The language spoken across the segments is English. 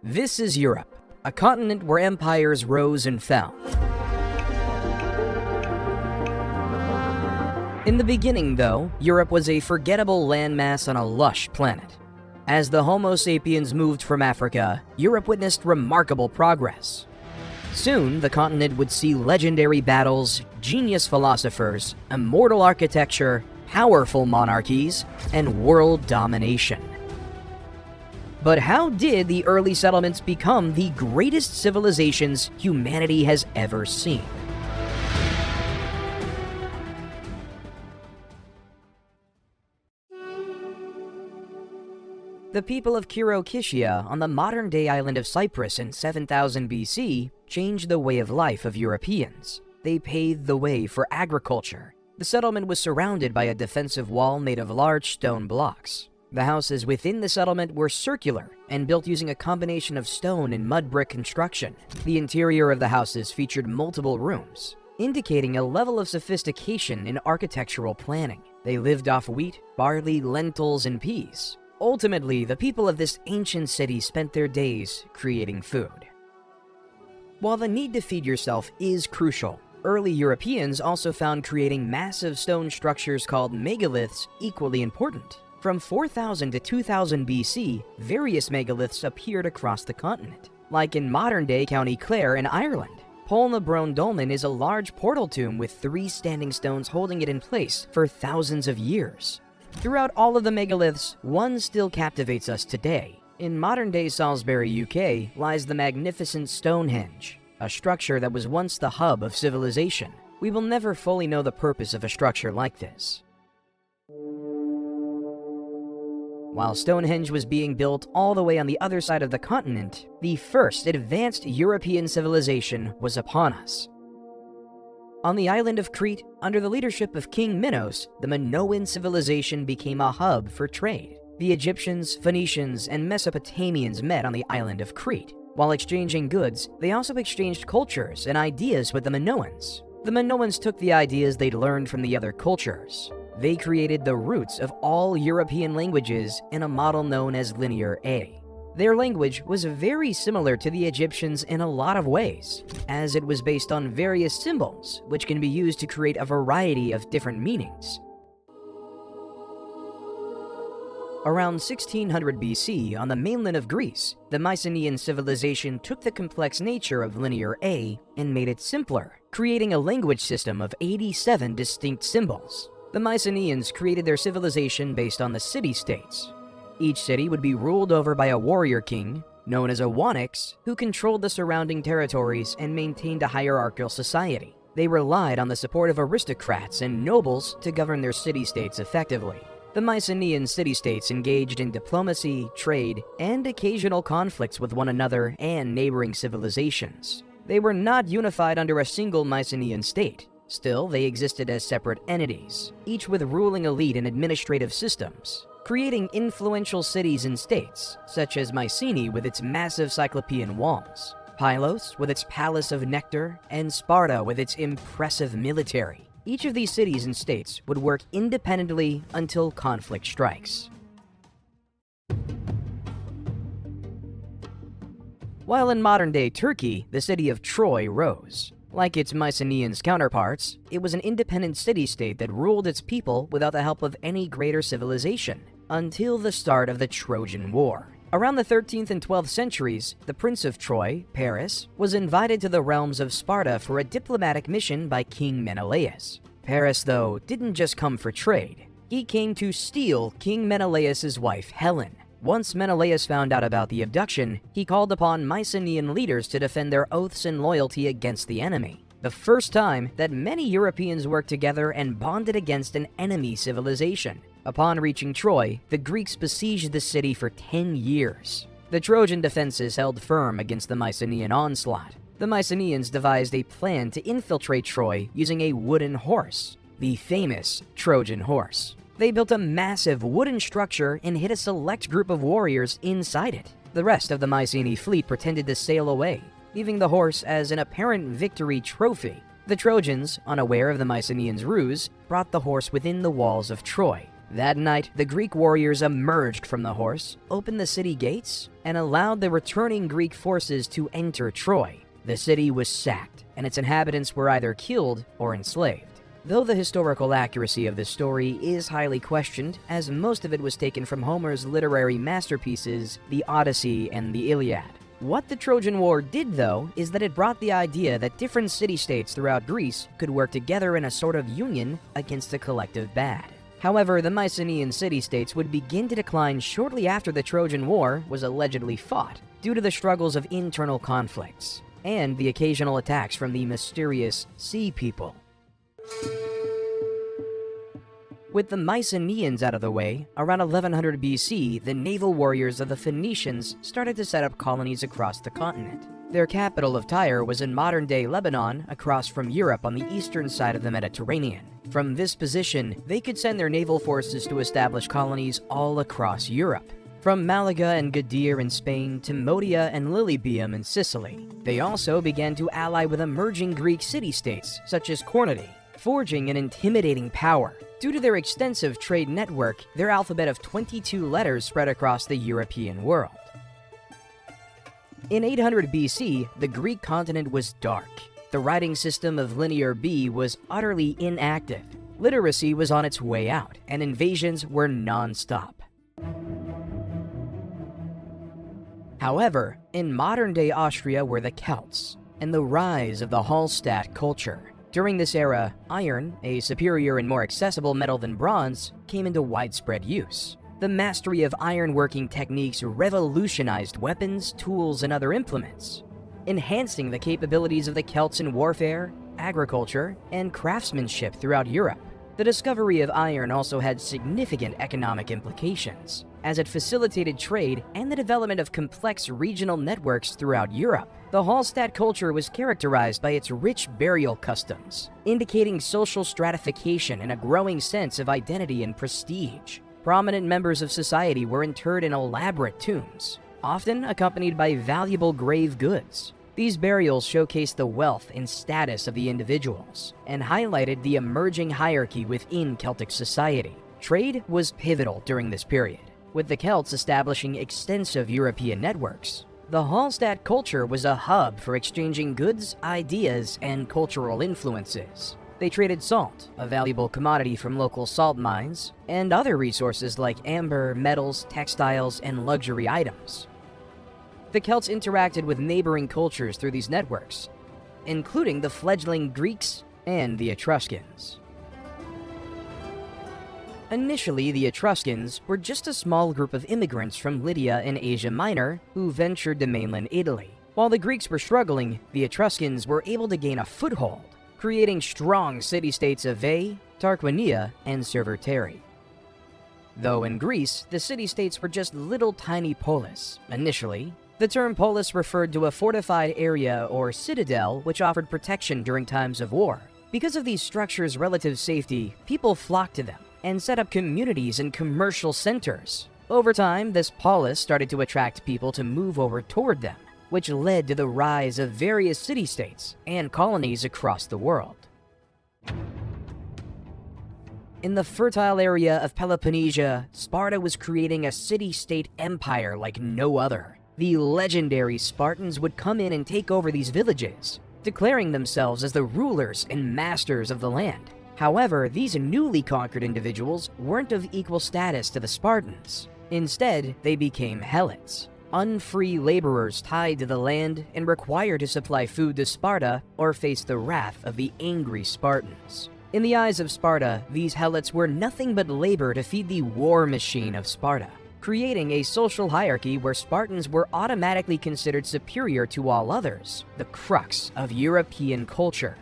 This is Europe, a continent where empires rose and fell. In the beginning, though, Europe was a forgettable landmass on a lush planet. As the Homo Sapiens moved from Africa, Europe witnessed remarkable progress. Soon, the continent would see legendary battles, genius philosophers, immortal architecture, powerful monarchies, and world domination. But how did the early settlements become the greatest civilizations humanity has ever seen? The people of Kyrgyzstan on the modern-day island of Cyprus in 7000 BC changed the way of life of Europeans. They paved the way for agriculture. The settlement was surrounded by a defensive wall made of large stone blocks. The houses within the settlement were circular and built using a combination of stone and mud brick construction. The interior of the houses featured multiple rooms, indicating a level of sophistication in architectural planning. They lived off wheat, barley, lentils, and peas. Ultimately, the people of this ancient city spent their days creating food. While the need to feed yourself is crucial, early Europeans also found creating massive stone structures called megaliths equally important. From 4000 to 2000 BC, various megaliths appeared across the continent, like in modern-day County Clare in Ireland. Polnabrone Dolmen is a large portal tomb with 3 standing stones holding it in place for thousands of years. Throughout all of the megaliths, one still captivates us today. In modern-day Salisbury, UK, lies the magnificent Stonehenge, a structure that was once the hub of civilization. We will never fully know the purpose of a structure like this. While Stonehenge was being built all the way on the other side of the continent, the first advanced European civilization was upon us. On the island of Crete, under the leadership of King Minos, the Minoan civilization became a hub for trade. The Egyptians, Phoenicians, and Mesopotamians met on the island of Crete. While exchanging goods, they also exchanged cultures and ideas with the Minoans. The Minoans took the ideas they'd learned from the other cultures. They created the roots of all European languages in a model known as Linear A. Their language was very similar to the Egyptians in a lot of ways, as it was based on various symbols, which can be used to create a variety of different meanings. Around 1600 BC, on the mainland of Greece, the Mycenaean civilization took the complex nature of Linear A and made it simpler, creating a language system of 87 distinct symbols. The Mycenaeans created their civilization based on the city-states. Each city would be ruled over by a warrior king, known as a wannix, who controlled the surrounding territories and maintained a hierarchical society. They relied on the support of aristocrats and nobles to govern their city-states effectively. The Mycenaean city-states engaged in diplomacy, trade, and occasional conflicts with one another and neighboring civilizations. They were not unified under a single Mycenaean state. Still, they existed as separate entities, each with ruling elite and administrative systems, creating influential cities and states, such as Mycenae with its massive Cyclopean walls, Pylos with its palace of nectar, and Sparta with its impressive military. Each of these cities and states would work independently until conflict strikes. While in modern-day Turkey, the city of Troy rose. Like its Mycenaean counterparts, it was an independent city-state that ruled its people without the help of any greater civilization, until the start of the Trojan War. Around the 13th and 12th centuries, the Prince of Troy, Paris, was invited to the realms of Sparta for a diplomatic mission by King Menelaus. Paris, though, didn't just come for trade. He came to steal King Menelaus' wife, Helen. Once Menelaus found out about the abduction, he called upon Mycenaean leaders to defend their oaths and loyalty against the enemy. The first time that many Europeans worked together and bonded against an enemy civilization. Upon reaching Troy, the Greeks besieged the city for 10 years. The Trojan defenses held firm against the Mycenaean onslaught. The Mycenaeans devised a plan to infiltrate Troy using a wooden horse, the famous Trojan horse. They built a massive wooden structure and hid a select group of warriors inside it. The rest of the Mycenaean fleet pretended to sail away, leaving the horse as an apparent victory trophy. The Trojans, unaware of the Mycenaeans' ruse, brought the horse within the walls of Troy. That night, the Greek warriors emerged from the horse, opened the city gates, and allowed the returning Greek forces to enter Troy. The city was sacked, and its inhabitants were either killed or enslaved. Though the historical accuracy of this story is highly questioned, as most of it was taken from Homer's literary masterpieces, the Odyssey and the Iliad. What the Trojan War did, though, is that it brought the idea that different city-states throughout Greece could work together in a sort of union against a collective bad. However, the Mycenaean city-states would begin to decline shortly after the Trojan War was allegedly fought, due to the struggles of internal conflicts, and the occasional attacks from the mysterious Sea People. With the Mycenaeans out of the way, around 1100 BC, the naval warriors of the Phoenicians started to set up colonies across the continent. Their capital of Tyre was in modern-day Lebanon, across from Europe on the eastern side of the Mediterranean. From this position, they could send their naval forces to establish colonies all across Europe, from Malaga and Gadir in Spain to Modia and Lilybaeum in Sicily. They also began to ally with emerging Greek city-states, such as Corinth, forging an intimidating power. Due to their extensive trade network, their alphabet of 22 letters spread across the European world. In 800 BC, the Greek continent was dark. The writing system of Linear B was utterly inactive. Literacy was on its way out, and invasions were non-stop. However, in modern-day Austria were the Celts, and the rise of the Hallstatt culture. During this era, iron, a superior and more accessible metal than bronze, came into widespread use. The mastery of ironworking techniques revolutionized weapons, tools, and other implements, enhancing the capabilities of the Celts in warfare, agriculture, and craftsmanship throughout Europe. The discovery of iron also had significant economic implications, as it facilitated trade and the development of complex regional networks throughout Europe. The Hallstatt culture was characterized by its rich burial customs, indicating social stratification and a growing sense of identity and prestige. Prominent members of society were interred in elaborate tombs, often accompanied by valuable grave goods. These burials showcased the wealth and status of the individuals, and highlighted the emerging hierarchy within Celtic society. Trade was pivotal during this period, with the Celts establishing extensive European networks. The Hallstatt culture was a hub for exchanging goods, ideas, and cultural influences. They traded salt, a valuable commodity from local salt mines, and other resources like amber, metals, textiles, and luxury items. The Celts interacted with neighboring cultures through these networks, including the fledgling Greeks and the Etruscans. Initially, the Etruscans were just a small group of immigrants from Lydia in Asia Minor who ventured to mainland Italy. While the Greeks were struggling, the Etruscans were able to gain a foothold, creating strong city-states of Veii, Tarquinia, and Cerveteri. Though in Greece, the city-states were just little tiny polis. Initially, the term polis referred to a fortified area or citadel which offered protection during times of war. Because of these structures' relative safety, people flocked to them and set up communities and commercial centers. Over time, this polis started to attract people to move over toward them, which led to the rise of various city-states and colonies across the world. In the fertile area of Peloponnesia, Sparta was creating a city-state empire like no other. The legendary Spartans would come in and take over these villages, declaring themselves as the rulers and masters of the land. However, these newly conquered individuals weren't of equal status to the Spartans. Instead, they became helots, unfree laborers tied to the land and required to supply food to Sparta or face the wrath of the angry Spartans. In the eyes of Sparta, these helots were nothing but labor to feed the war machine of Sparta, creating a social hierarchy where Spartans were automatically considered superior to all others, the crux of European culture.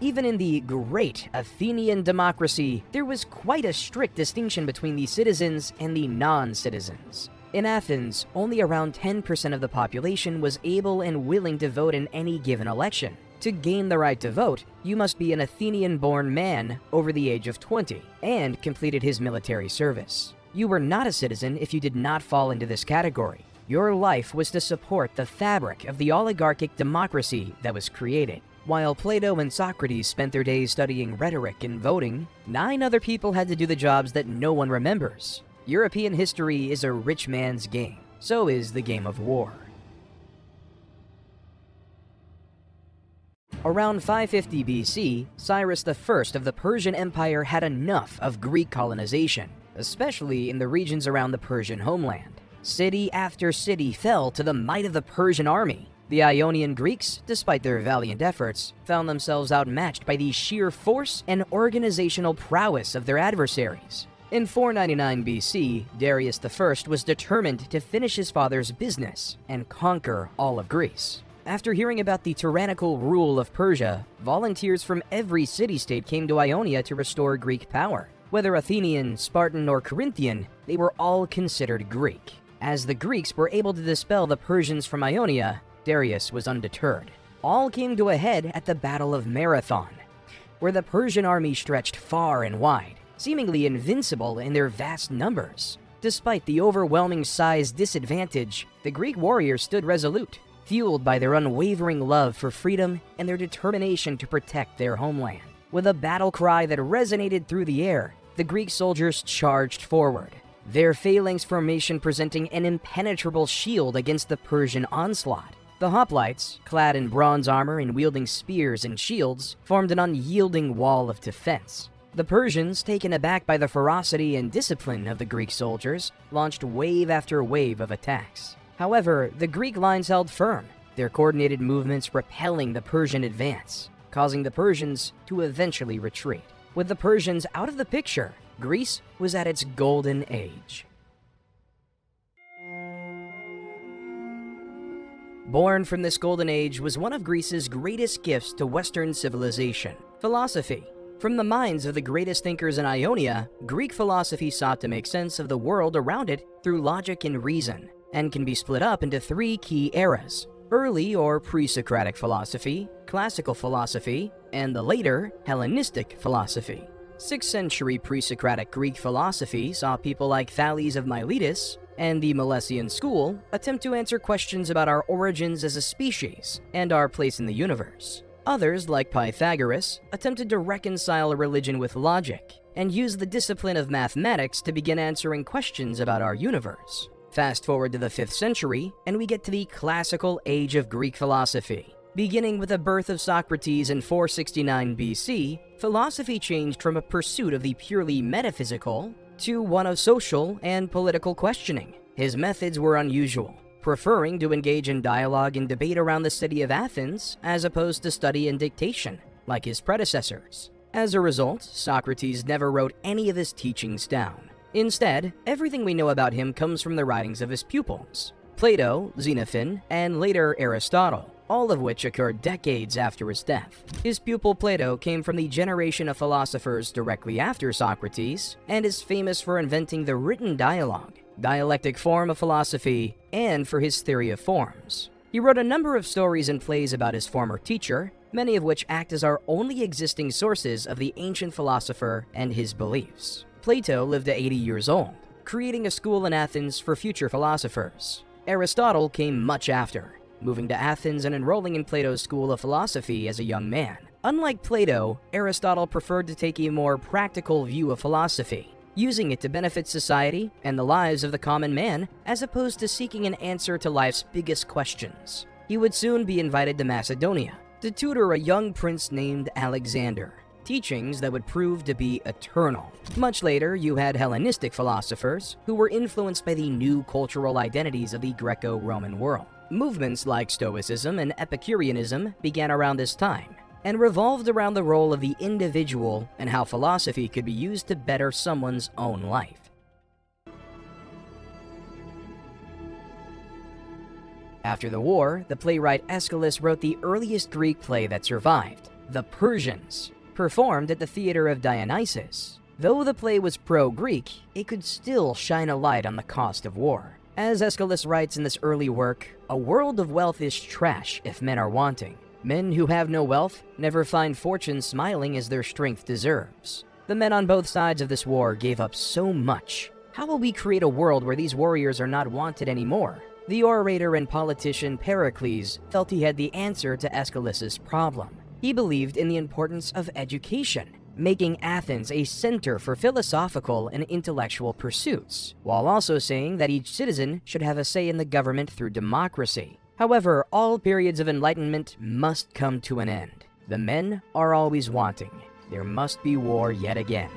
Even in the great Athenian democracy, there was quite a strict distinction between the citizens and the non-citizens. In Athens, only around 10% of the population was able and willing to vote in any given election. To gain the right to vote, you must be an Athenian-born man over the age of 20 and completed his military service. You were not a citizen if you did not fall into this category. Your life was to support the fabric of the oligarchic democracy that was created. While Plato and Socrates spent their days studying rhetoric and voting, 9 other people had to do the jobs that no one remembers. European history is a rich man's game. So is the game of war. Around 550 BC, Cyrus I of the Persian Empire had enough of Greek colonization, especially in the regions around the Persian homeland. City after city fell to the might of the Persian army. The Ionian Greeks, despite their valiant efforts, found themselves outmatched by the sheer force and organizational prowess of their adversaries. In 499 BC, Darius I was determined to finish his father's business and conquer all of Greece. After hearing about the tyrannical rule of Persia, volunteers from every city-state came to Ionia to restore Greek power. Whether Athenian, Spartan, or Corinthian, they were all considered Greek. As the Greeks were able to dispel the Persians from Ionia, Darius was undeterred. All came to a head at the Battle of Marathon, where the Persian army stretched far and wide, seemingly invincible in their vast numbers. Despite the overwhelming size disadvantage, the Greek warriors stood resolute, fueled by their unwavering love for freedom and their determination to protect their homeland. With a battle cry that resonated through the air, the Greek soldiers charged forward, their phalanx formation presenting an impenetrable shield against the Persian onslaught. The hoplites, clad in bronze armor and wielding spears and shields, formed an unyielding wall of defense. The Persians, taken aback by the ferocity and discipline of the Greek soldiers, launched wave after wave of attacks. However, the Greek lines held firm, their coordinated movements repelling the Persian advance, causing the Persians to eventually retreat. With the Persians out of the picture, Greece was at its golden age. Born from this golden age was one of Greece's greatest gifts to Western civilization: philosophy. From the minds of the greatest thinkers in Ionia, Greek philosophy sought to make sense of the world around it through logic and reason, and can be split up into 3 key eras: early or pre-Socratic philosophy, classical philosophy, and the later Hellenistic philosophy. 6th century pre-Socratic Greek philosophy saw people like Thales of Miletus and the Milesian school attempt to answer questions about our origins as a species and our place in the universe. Others, like Pythagoras, attempted to reconcile religion with logic and use the discipline of mathematics to begin answering questions about our universe. Fast forward to the 5th century, and we get to the classical age of Greek philosophy. Beginning with the birth of Socrates in 469 BC, philosophy changed from a pursuit of the purely metaphysical to one of social and political questioning. His methods were unusual, preferring to engage in dialogue and debate around the city of Athens as opposed to study and dictation, like his predecessors. As a result, Socrates never wrote any of his teachings down. Instead, everything we know about him comes from the writings of his pupils: Plato, Xenophon, and later Aristotle, all of which occurred decades after his death. His pupil Plato came from the generation of philosophers directly after Socrates, and is famous for inventing the written dialogue, dialectic form of philosophy, and for his theory of forms. He wrote a number of stories and plays about his former teacher, many of which act as our only existing sources of the ancient philosopher and his beliefs. Plato lived to 80 years old, creating a school in Athens for future philosophers. Aristotle came much after, moving to Athens and enrolling in Plato's school of philosophy as a young man. Unlike Plato, Aristotle preferred to take a more practical view of philosophy, using it to benefit society and the lives of the common man, as opposed to seeking an answer to life's biggest questions. He would soon be invited to Macedonia to tutor a young prince named Alexander, teachings that would prove to be eternal. Much later, you had Hellenistic philosophers who were influenced by the new cultural identities of the Greco-Roman world. Movements like Stoicism and Epicureanism began around this time, and revolved around the role of the individual and how philosophy could be used to better someone's own life. After the war, the playwright Aeschylus wrote the earliest Greek play that survived, The Persians, performed at the theater of Dionysus. Though the play was pro-Greek, it could still shine a light on the cost of war. As Aeschylus writes in this early work, "A world of wealth is trash if men are wanting. Men who have no wealth never find fortune smiling as their strength deserves." The men on both sides of this war gave up so much. How will we create a world where these warriors are not wanted anymore? The orator and politician Pericles felt he had the answer to Aeschylus's problem. He believed in the importance of education, making Athens a center for philosophical and intellectual pursuits, while also saying that each citizen should have a say in the government through democracy. However, all periods of enlightenment must come to an end. The men are always wanting. There must be war yet again.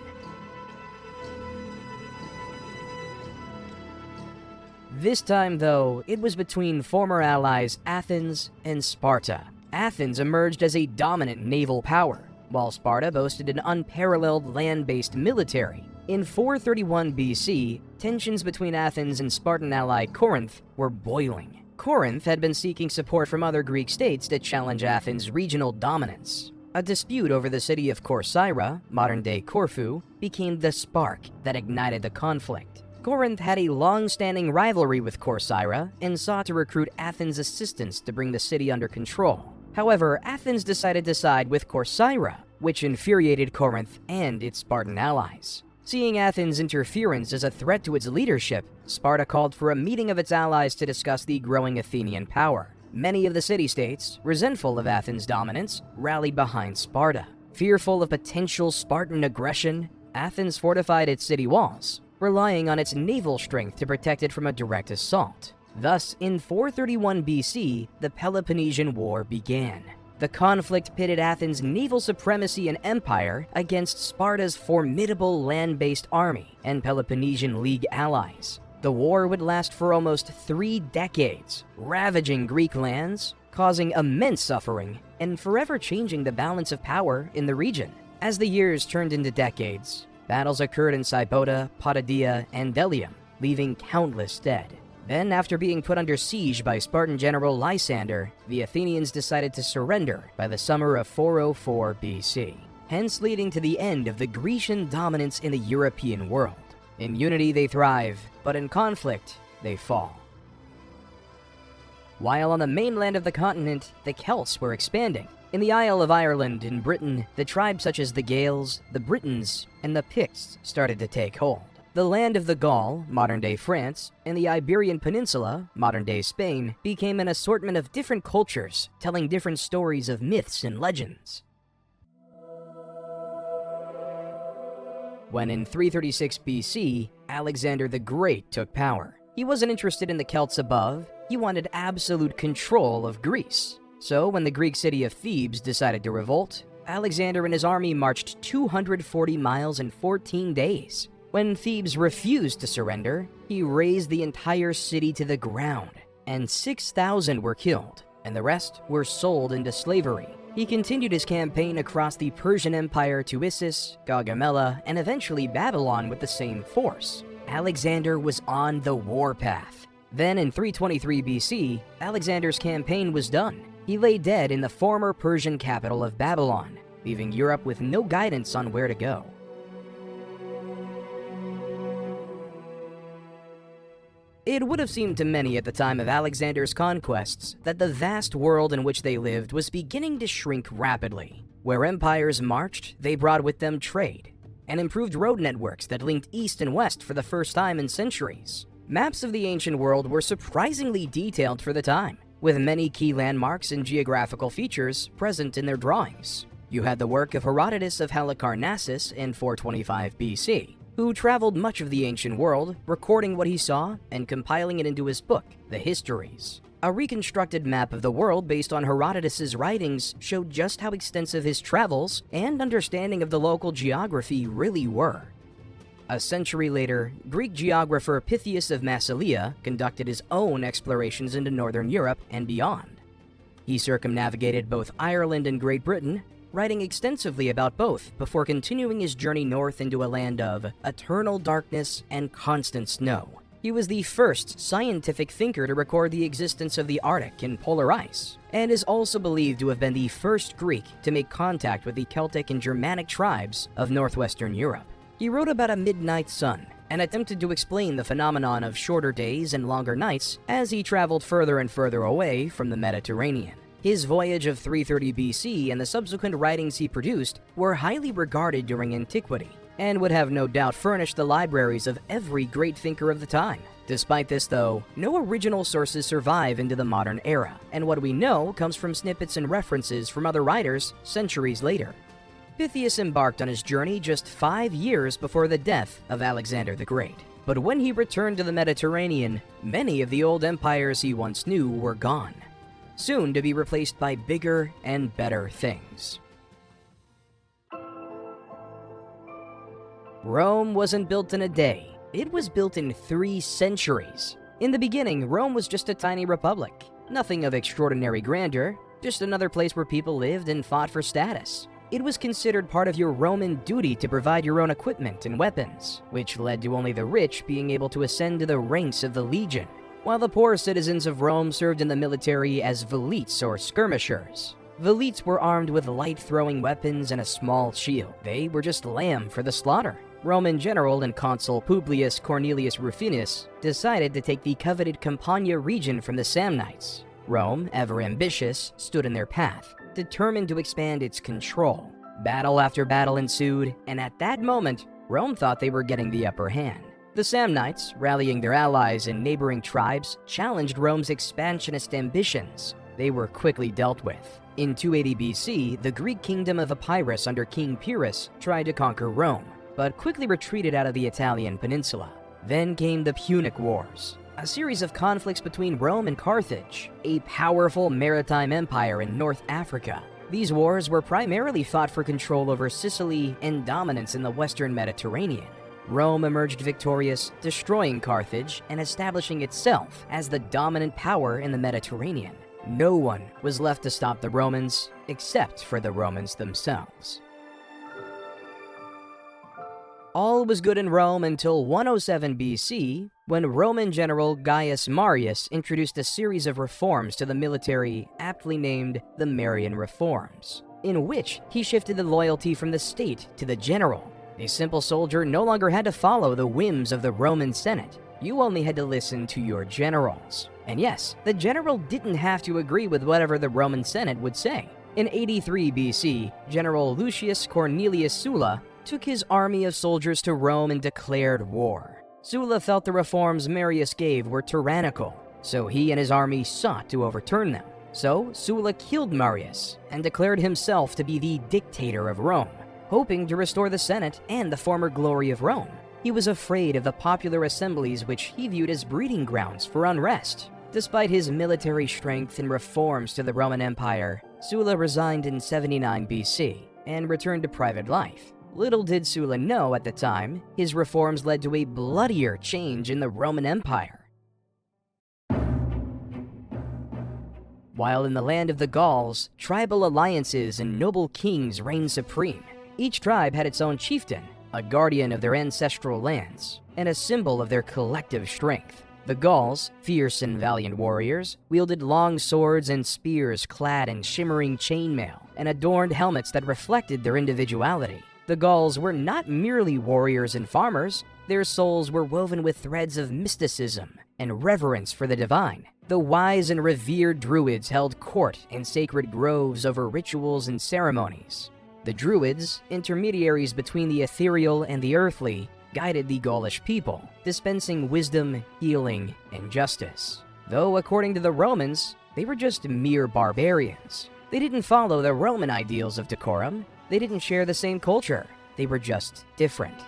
This time, though, it was between former allies Athens and Sparta. Athens emerged as a dominant naval power, while Sparta boasted an unparalleled land-based military. In 431 BC, tensions between Athens and Spartan ally Corinth were boiling. Corinth had been seeking support from other Greek states to challenge Athens' regional dominance. A dispute over the city of Corcyra, modern-day Corfu, became the spark that ignited the conflict. Corinth had a long-standing rivalry with Corcyra and sought to recruit Athens' assistance to bring the city under control. However, Athens decided to side with Corcyra, which infuriated Corinth and its Spartan allies. Seeing Athens' interference as a threat to its leadership, Sparta called for a meeting of its allies to discuss the growing Athenian power. Many of the city-states, resentful of Athens' dominance, rallied behind Sparta. Fearful of potential Spartan aggression, Athens fortified its city walls, relying on its naval strength to protect it from a direct assault. Thus, in 431 BC, the Peloponnesian War began. The conflict pitted Athens' naval supremacy and empire against Sparta's formidable land-based army and Peloponnesian League allies. The war would last for almost 3 decades, ravaging Greek lands, causing immense suffering, and forever changing the balance of power in the region. As the years turned into decades, battles occurred in Sybota, Potidaea, and Delium, leaving countless dead. Then, after being put under siege by Spartan general Lysander, the Athenians decided to surrender by the summer of 404 BC, hence leading to the end of the Grecian dominance in the European world. In unity they thrive, but in conflict they fall. While on the mainland of the continent, the Celts were expanding. In the Isle of Ireland in Britain, the tribes such as the Gaels, the Britons, and the Picts started to take hold. The land of the Gaul, modern-day France, and the Iberian Peninsula, modern-day Spain, became an assortment of different cultures, telling different stories of myths and legends. When in 336 BC, Alexander the Great took power. He wasn't interested in the Celts above, he wanted absolute control of Greece. So when the Greek city of Thebes decided to revolt, Alexander and his army marched 240 miles in 14 days. When Thebes refused to surrender, he razed the entire city to the ground, and 6,000 were killed, and the rest were sold into slavery. He continued his campaign across the Persian Empire to Issus, Gaugamela, and eventually Babylon with the same force. Alexander was on the warpath. Then in 323 BC, Alexander's campaign was done. He lay dead in the former Persian capital of Babylon, leaving Europe with no guidance on where to go. It would have seemed to many at the time of Alexander's conquests that the vast world in which they lived was beginning to shrink rapidly. Where empires marched, they brought with them trade, and improved road networks that linked east and west for the first time in centuries. Maps of the ancient world were surprisingly detailed for the time, with many key landmarks and geographical features present in their drawings. You had the work of Herodotus of Halicarnassus in 425 BC, who traveled much of the ancient world, recording what he saw and compiling it into his book, The Histories. A reconstructed map of the world based on Herodotus's writings showed just how extensive his travels and understanding of the local geography really were. A century later, Greek geographer Pytheas of Massilia conducted his own explorations into northern Europe and beyond. He circumnavigated both Ireland and Great Britain, writing extensively about both before continuing his journey north into a land of eternal darkness and constant snow. He was the first scientific thinker to record the existence of the Arctic and polar ice, and is also believed to have been the first Greek to make contact with the Celtic and Germanic tribes of northwestern Europe. He wrote about a midnight sun and attempted to explain the phenomenon of shorter days and longer nights as he traveled further and further away from the Mediterranean. His voyage of 330 BC and the subsequent writings he produced were highly regarded during antiquity, and would have no doubt furnished the libraries of every great thinker of the time. Despite this, though, no original sources survive into the modern era, and what we know comes from snippets and references from other writers centuries later. Pythias embarked on his journey just 5 years before the death of Alexander the Great. But when he returned to the Mediterranean, many of the old empires he once knew were gone, soon to be replaced by bigger and better things. Rome wasn't built in a day. It was built in 3 centuries. In the beginning, Rome was just a tiny republic. Nothing of extraordinary grandeur, just another place where people lived and fought for status. It was considered part of your Roman duty to provide your own equipment and weapons, which led to only the rich being able to ascend to the ranks of the legion, while the poor citizens of Rome served in the military as velites or skirmishers. Velites were armed with light-throwing weapons and a small shield. They were just lamb for the slaughter. Roman general and consul Publius Cornelius Rufinus decided to take the coveted Campania region from the Samnites. Rome, ever ambitious, stood in their path, determined to expand its control. Battle after battle ensued, and at that moment, Rome thought they were getting the upper hand. The Samnites, rallying their allies and neighboring tribes, challenged Rome's expansionist ambitions. They were quickly dealt with. In 280 BC, the Greek kingdom of Epirus under King Pyrrhus tried to conquer Rome, but quickly retreated out of the Italian peninsula. Then came the Punic Wars, a series of conflicts between Rome and Carthage, a powerful maritime empire in North Africa. These wars were primarily fought for control over Sicily and dominance in the western Mediterranean. Rome emerged victorious, destroying Carthage and establishing itself as the dominant power in the Mediterranean. No one was left to stop the Romans, except for the Romans themselves. All was good in Rome until 107 BC, when Roman general Gaius Marius introduced a series of reforms to the military aptly named the Marian Reforms, in which he shifted the loyalty from the state to the general. A simple soldier no longer had to follow the whims of the Roman Senate. You only had to listen to your generals. And yes, the general didn't have to agree with whatever the Roman Senate would say. In 83 BC, General Lucius Cornelius Sulla took his army of soldiers to Rome and declared war. Sulla felt the reforms Marius gave were tyrannical, so he and his army sought to overturn them. So Sulla killed Marius and declared himself to be the dictator of Rome, hoping to restore the Senate and the former glory of Rome. He was afraid of the popular assemblies which he viewed as breeding grounds for unrest. Despite his military strength and reforms to the Roman Empire, Sulla resigned in 79 BC and returned to private life. Little did Sulla know at the time, his reforms led to a bloodier change in the Roman Empire. While in the land of the Gauls, tribal alliances and noble kings reigned supreme. Each tribe had its own chieftain, a guardian of their ancestral lands, and a symbol of their collective strength. The Gauls, fierce and valiant warriors, wielded long swords and spears clad in shimmering chainmail and adorned helmets that reflected their individuality. The Gauls were not merely warriors and farmers, their souls were woven with threads of mysticism and reverence for the divine. The wise and revered Druids held court in sacred groves over rituals and ceremonies. The Druids, intermediaries between the ethereal and the earthly, guided the Gaulish people, dispensing wisdom, healing, and justice. Though, according to the Romans, they were just mere barbarians. They didn't follow the Roman ideals of decorum. They didn't share the same culture. They were just different.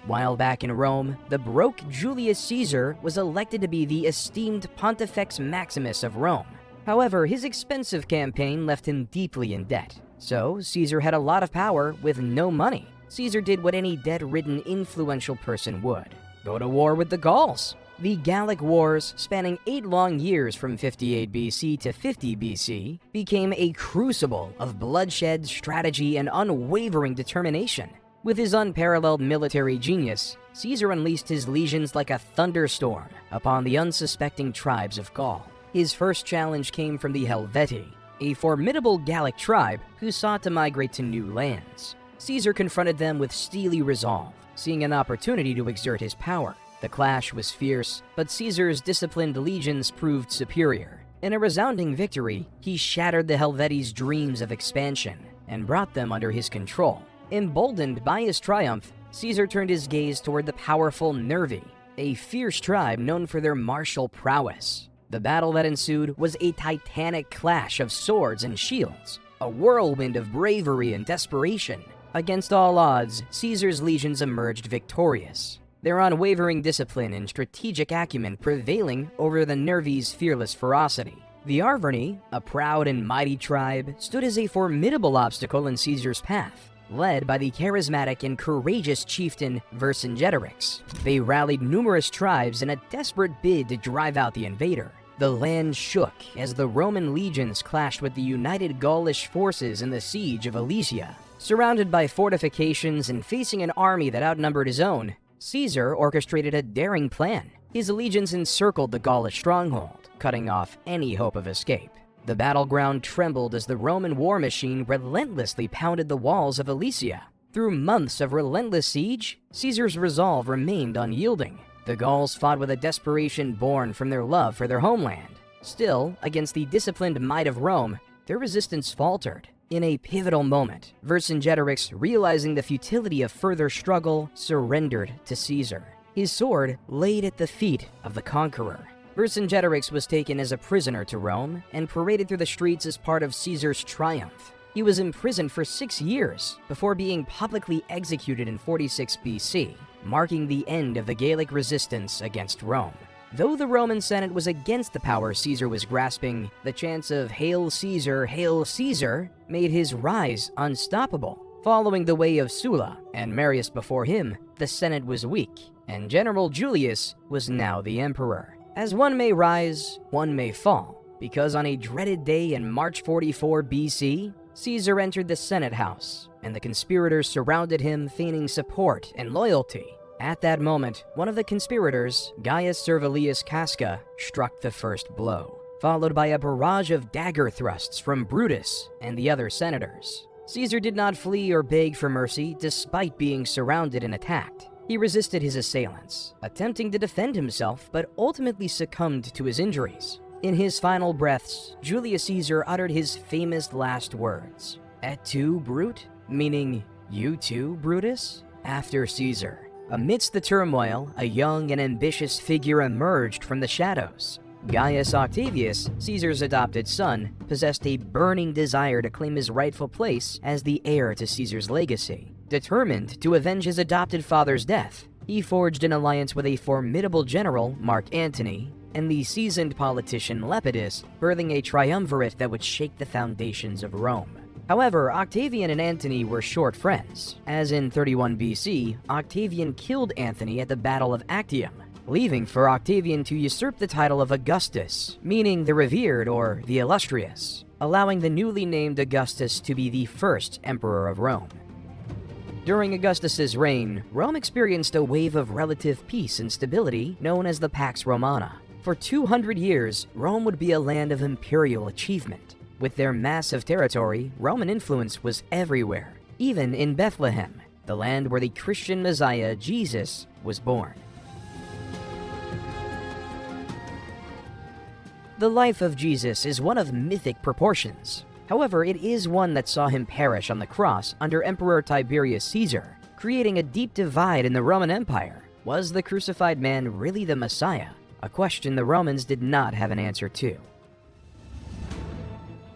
While back in Rome, the broke Julius Caesar was elected to be the esteemed Pontifex Maximus of Rome. However, his expensive campaign left him deeply in debt. So, Caesar had a lot of power with no money. Caesar did what any debt-ridden influential person would: go to war with the Gauls. The Gallic Wars, spanning 8 long years from 58 BC to 50 BC, became a crucible of bloodshed, strategy, and unwavering determination. With his unparalleled military genius, Caesar unleashed his legions like a thunderstorm upon the unsuspecting tribes of Gaul. His first challenge came from the Helvetii, a formidable Gallic tribe who sought to migrate to new lands. Caesar confronted them with steely resolve, seeing an opportunity to exert his power. The clash was fierce, but Caesar's disciplined legions proved superior. In a resounding victory, he shattered the Helvetes' dreams of expansion and brought them under his control. Emboldened by his triumph, Caesar turned his gaze toward the powerful Nervi, a fierce tribe known for their martial prowess. The battle that ensued was a titanic clash of swords and shields, a whirlwind of bravery and desperation. Against all odds, Caesar's legions emerged victorious, their unwavering discipline and strategic acumen prevailing over the Nervi's fearless ferocity. The Arverni, a proud and mighty tribe, stood as a formidable obstacle in Caesar's path. Led by the charismatic and courageous chieftain Vercingetorix, they rallied numerous tribes in a desperate bid to drive out the invader. The land shook as the Roman legions clashed with the united Gaulish forces in the siege of Alesia. Surrounded by fortifications and facing an army that outnumbered his own, Caesar orchestrated a daring plan. His legions encircled the Gaulish stronghold, cutting off any hope of escape. The battleground trembled as the Roman war machine relentlessly pounded the walls of Alesia. Through months of relentless siege, Caesar's resolve remained unyielding. The Gauls fought with a desperation born from their love for their homeland. Still, against the disciplined might of Rome, their resistance faltered. In a pivotal moment, Vercingetorix, realizing the futility of further struggle, surrendered to Caesar. His sword laid at the feet of the conqueror. Vercingetorix was taken as a prisoner to Rome and paraded through the streets as part of Caesar's triumph. He was imprisoned for 6 years before being publicly executed in 46 BC, marking the end of the Gallic resistance against Rome. Though the Roman Senate was against the power Caesar was grasping, the chants of Hail Caesar, made his rise unstoppable. Following the way of Sulla and Marius before him, the Senate was weak, and General Julius was now the emperor. As one may rise, one may fall, because on a dreaded day in March 44 BC, Caesar entered the Senate house, and the conspirators surrounded him, feigning support and loyalty. At that moment, one of the conspirators, Gaius Servilius Casca, struck the first blow, followed by a barrage of dagger thrusts from Brutus and the other senators. Caesar did not flee or beg for mercy despite being surrounded and attacked. He resisted his assailants, attempting to defend himself, but ultimately succumbed to his injuries. In his final breaths, Julius Caesar uttered his famous last words, "Et tu, Brute?" meaning, "You too, Brutus?" After Caesar, amidst the turmoil, a young and ambitious figure emerged from the shadows. Gaius Octavius, Caesar's adopted son, possessed a burning desire to claim his rightful place as the heir to Caesar's legacy. Determined to avenge his adopted father's death, he forged an alliance with a formidable general, Mark Antony, and the seasoned politician Lepidus, birthing a triumvirate that would shake the foundations of Rome. However, Octavian and Antony were short friends, as in 31 BC, Octavian killed Antony at the Battle of Actium, leaving for Octavian to usurp the title of Augustus, meaning the revered or the illustrious, allowing the newly named Augustus to be the first emperor of Rome. During Augustus's reign, Rome experienced a wave of relative peace and stability known as the Pax Romana. For 200 years, Rome would be a land of imperial achievement. With their massive territory, Roman influence was everywhere, even in Bethlehem, the land where the Christian Messiah, Jesus, was born. The life of Jesus is one of mythic proportions. However, it is one that saw him perish on the cross under Emperor Tiberius Caesar, creating a deep divide in the Roman Empire. Was the crucified man really the Messiah? A question the Romans did not have an answer to.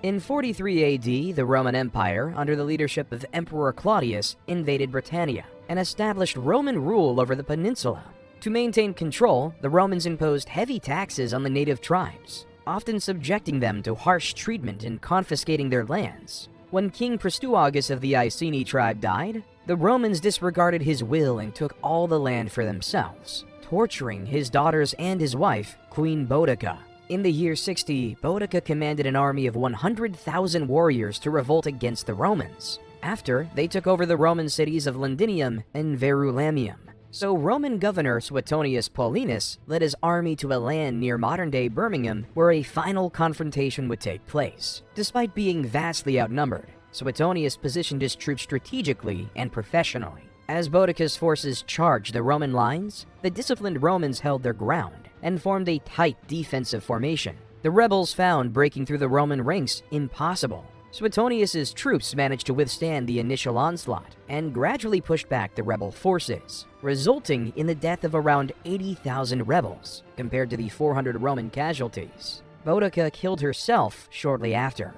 In 43 AD, the Roman Empire, under the leadership of Emperor Claudius, invaded Britannia and established Roman rule over the peninsula. To maintain control, the Romans imposed heavy taxes on the native tribes, often subjecting them to harsh treatment and confiscating their lands. When King Pristougus of the Iceni tribe died, the Romans disregarded his will and took all the land for themselves, torturing his daughters and his wife, Queen Boudica. In the year 60, Boudica commanded an army of 100,000 warriors to revolt against the Romans, after they took over the Roman cities of Londinium and Verulamium. So Roman governor Suetonius Paulinus led his army to a land near modern-day Birmingham where a final confrontation would take place. Despite being vastly outnumbered, Suetonius positioned his troops strategically and professionally. As Boudica's forces charged the Roman lines, the disciplined Romans held their ground and formed a tight defensive formation. The rebels found breaking through the Roman ranks impossible. Suetonius's troops managed to withstand the initial onslaught and gradually pushed back the rebel forces, resulting in the death of around 80,000 rebels compared to the 400 Roman casualties. Boudica killed herself shortly after.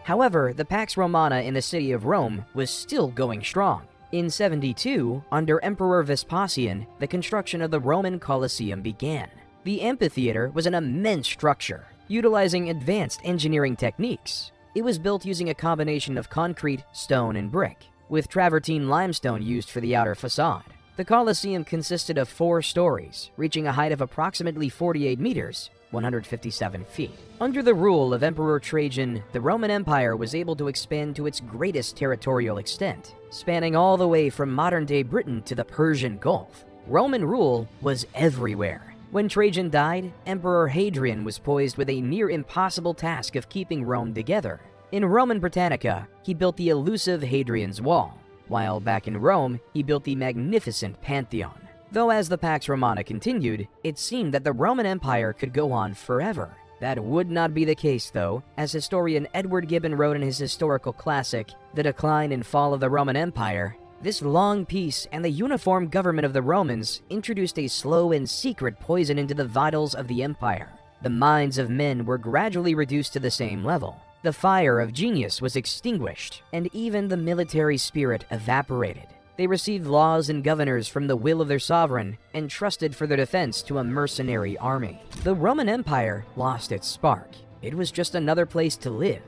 However, the Pax Romana in the city of Rome was still going strong. In 72, under Emperor Vespasian, the construction of the Roman Colosseum began. The amphitheater was an immense structure, utilizing advanced engineering techniques. It was built using a combination of concrete, stone, and brick, with travertine limestone used for the outer facade. The Colosseum consisted of 4 stories, reaching a height of approximately 48 meters, 157 feet. Under the rule of Emperor Trajan, the Roman Empire was able to expand to its greatest territorial extent, spanning all the way from modern-day Britain to the Persian Gulf. Roman rule was everywhere. When Trajan died, Emperor Hadrian was poised with a near-impossible task of keeping Rome together. In Roman Britannica, he built the elusive Hadrian's Wall, while back in Rome, he built the magnificent Pantheon. Though as the Pax Romana continued, it seemed that the Roman Empire could go on forever. That would not be the case, though, as historian Edward Gibbon wrote in his historical classic, The Decline and Fall of the Roman Empire, this long peace and the uniform government of the Romans introduced a slow and secret poison into the vitals of the empire. The minds of men were gradually reduced to the same level. The fire of genius was extinguished, and even the military spirit evaporated. They received laws and governors from the will of their sovereign and trusted for their defense to a mercenary army. The Roman Empire lost its spark. It was just another place to live.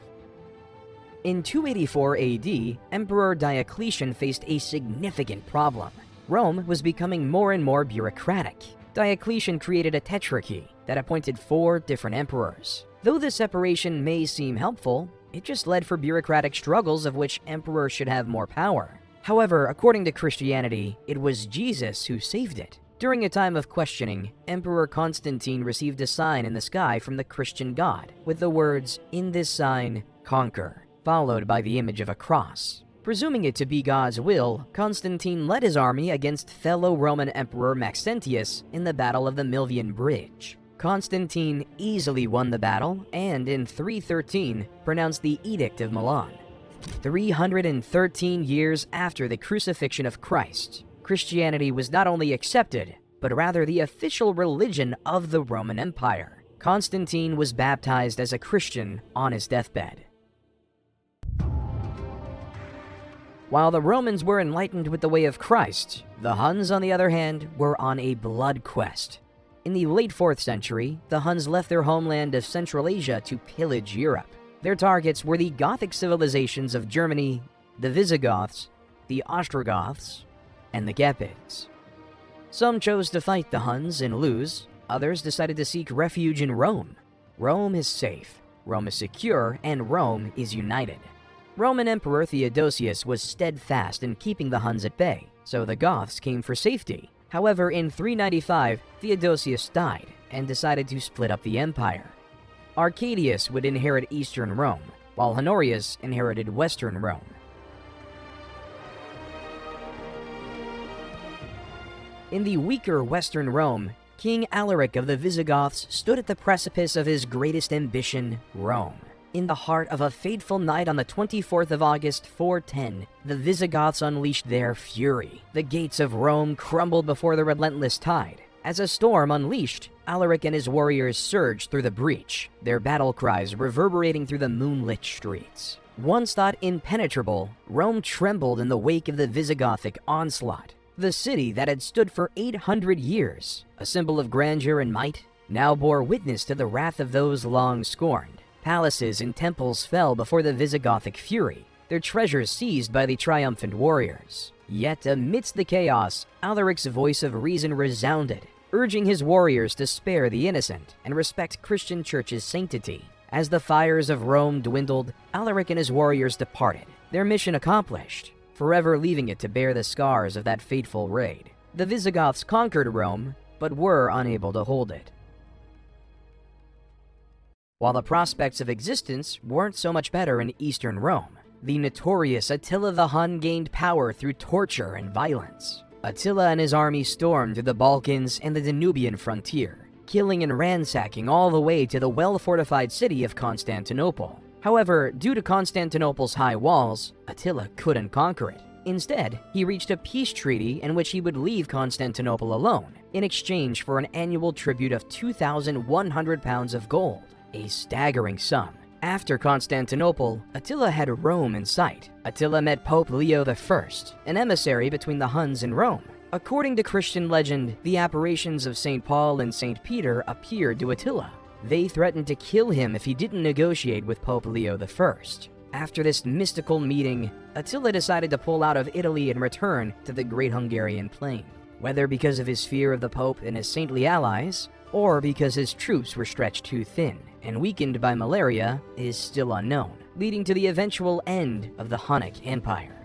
In 284 AD, Emperor Diocletian faced a significant problem. Rome was becoming more and more bureaucratic. Diocletian created a tetrarchy that appointed 4 different emperors. Though this separation may seem helpful, it just led for bureaucratic struggles of which emperors should have more power. However, according to Christianity, it was Jesus who saved it. During a time of questioning, Emperor Constantine received a sign in the sky from the Christian God, with the words, "In this sign, conquer," followed by the image of a cross. Presuming it to be God's will, Constantine led his army against fellow Roman Emperor Maxentius in the Battle of the Milvian Bridge. Constantine easily won the battle and, in 313, pronounced the Edict of Milan. 313 years after the crucifixion of Christ, Christianity was not only accepted, but rather the official religion of the Roman Empire. Constantine was baptized as a Christian on his deathbed. While the Romans were enlightened with the way of Christ, the Huns, on the other hand, were on a blood quest. In the late 4th century, the Huns left their homeland of Central Asia to pillage Europe. Their targets were the Gothic civilizations of Germany, the Visigoths, the Ostrogoths, and the Gepids. Some chose to fight the Huns and lose, others decided to seek refuge in Rome. Rome is safe, Rome is secure, and Rome is united. Roman Emperor Theodosius was steadfast in keeping the Huns at bay, so the Goths came for safety. However, in 395, Theodosius died and decided to split up the empire. Arcadius would inherit eastern Rome, while Honorius inherited western Rome. In the weaker western Rome, King Alaric of the Visigoths stood at the precipice of his greatest ambition, Rome. In the heart of a fateful night on the 24th of August, 410, the Visigoths unleashed their fury. The gates of Rome crumbled before the relentless tide. As a storm unleashed, Alaric and his warriors surged through the breach, their battle cries reverberating through the moonlit streets. Once thought impenetrable, Rome trembled in the wake of the Visigothic onslaught. The city that had stood for 800 years, a symbol of grandeur and might, now bore witness to the wrath of those long scorned. Palaces and temples fell before the Visigothic fury, their treasures seized by the triumphant warriors. Yet amidst the chaos, Alaric's voice of reason resounded, urging his warriors to spare the innocent and respect Christian church's sanctity. As the fires of Rome dwindled, Alaric and his warriors departed, their mission accomplished, forever leaving it to bear the scars of that fateful raid. The Visigoths conquered Rome, but were unable to hold it. While the prospects of existence weren't so much better in eastern Rome, the notorious Attila the Hun gained power through torture and violence. Attila and his army stormed through the Balkans and the Danubian frontier. killing and ransacking all the way to the well-fortified city of Constantinople. However, due to Constantinople's high walls, Attila couldn't conquer it. Instead, he reached a peace treaty in which he would leave Constantinople alone in exchange for an annual tribute of 2,100 pounds of gold, a staggering sum. After Constantinople, Attila had Rome in sight. Attila met Pope Leo I, an emissary between the Huns and Rome. According to Christian legend, the apparitions of St. Paul and St. Peter appeared to Attila. They threatened to kill him if he didn't negotiate with Pope Leo I. After this mystical meeting, Attila decided to pull out of Italy and return to the Great Hungarian Plain. Whether because of his fear of the Pope and his saintly allies, or because his troops were stretched too thin and weakened by malaria, is still unknown, leading to the eventual end of the Hunnic Empire.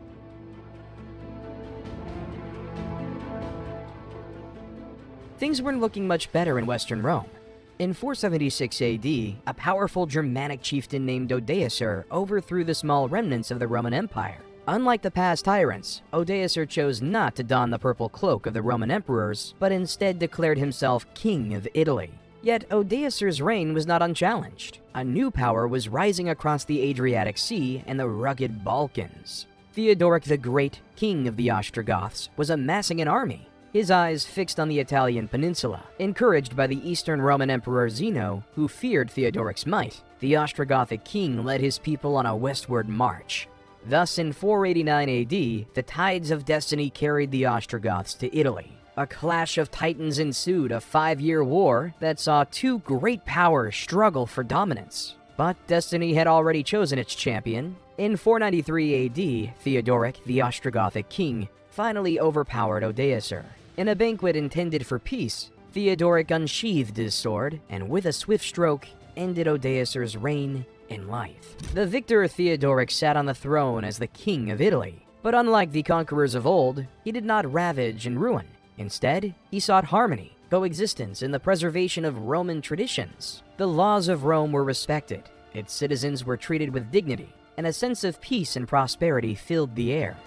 Things weren't looking much better in Western Rome. In 476 AD, a powerful Germanic chieftain named Odoacer overthrew the small remnants of the Roman Empire. Unlike the past tyrants, Odoacer chose not to don the purple cloak of the Roman emperors, but instead declared himself King of Italy. Yet Odoacer's reign was not unchallenged. A new power was rising across the Adriatic Sea and the rugged Balkans. Theodoric the Great, king of the Ostrogoths, was amassing an army, his eyes fixed on the Italian peninsula. Encouraged by the Eastern Roman Emperor Zeno, who feared Theodoric's might, the Ostrogothic king led his people on a westward march. Thus, in 489 AD, the tides of destiny carried the Ostrogoths to Italy. A clash of titans ensued, a 5-year war that saw two great powers struggle for dominance. But destiny had already chosen its champion. In 493 AD, Theodoric, the Ostrogothic king, finally overpowered Odoacer. In a banquet intended for peace, Theodoric unsheathed his sword, and with a swift stroke, ended Odoacer's reign and life. The victor Theodoric sat on the throne as the king of Italy. But unlike the conquerors of old, he did not ravage and ruin. Instead, he sought harmony, coexistence, and the preservation of Roman traditions. The laws of Rome were respected, its citizens were treated with dignity, and a sense of peace and prosperity filled the air.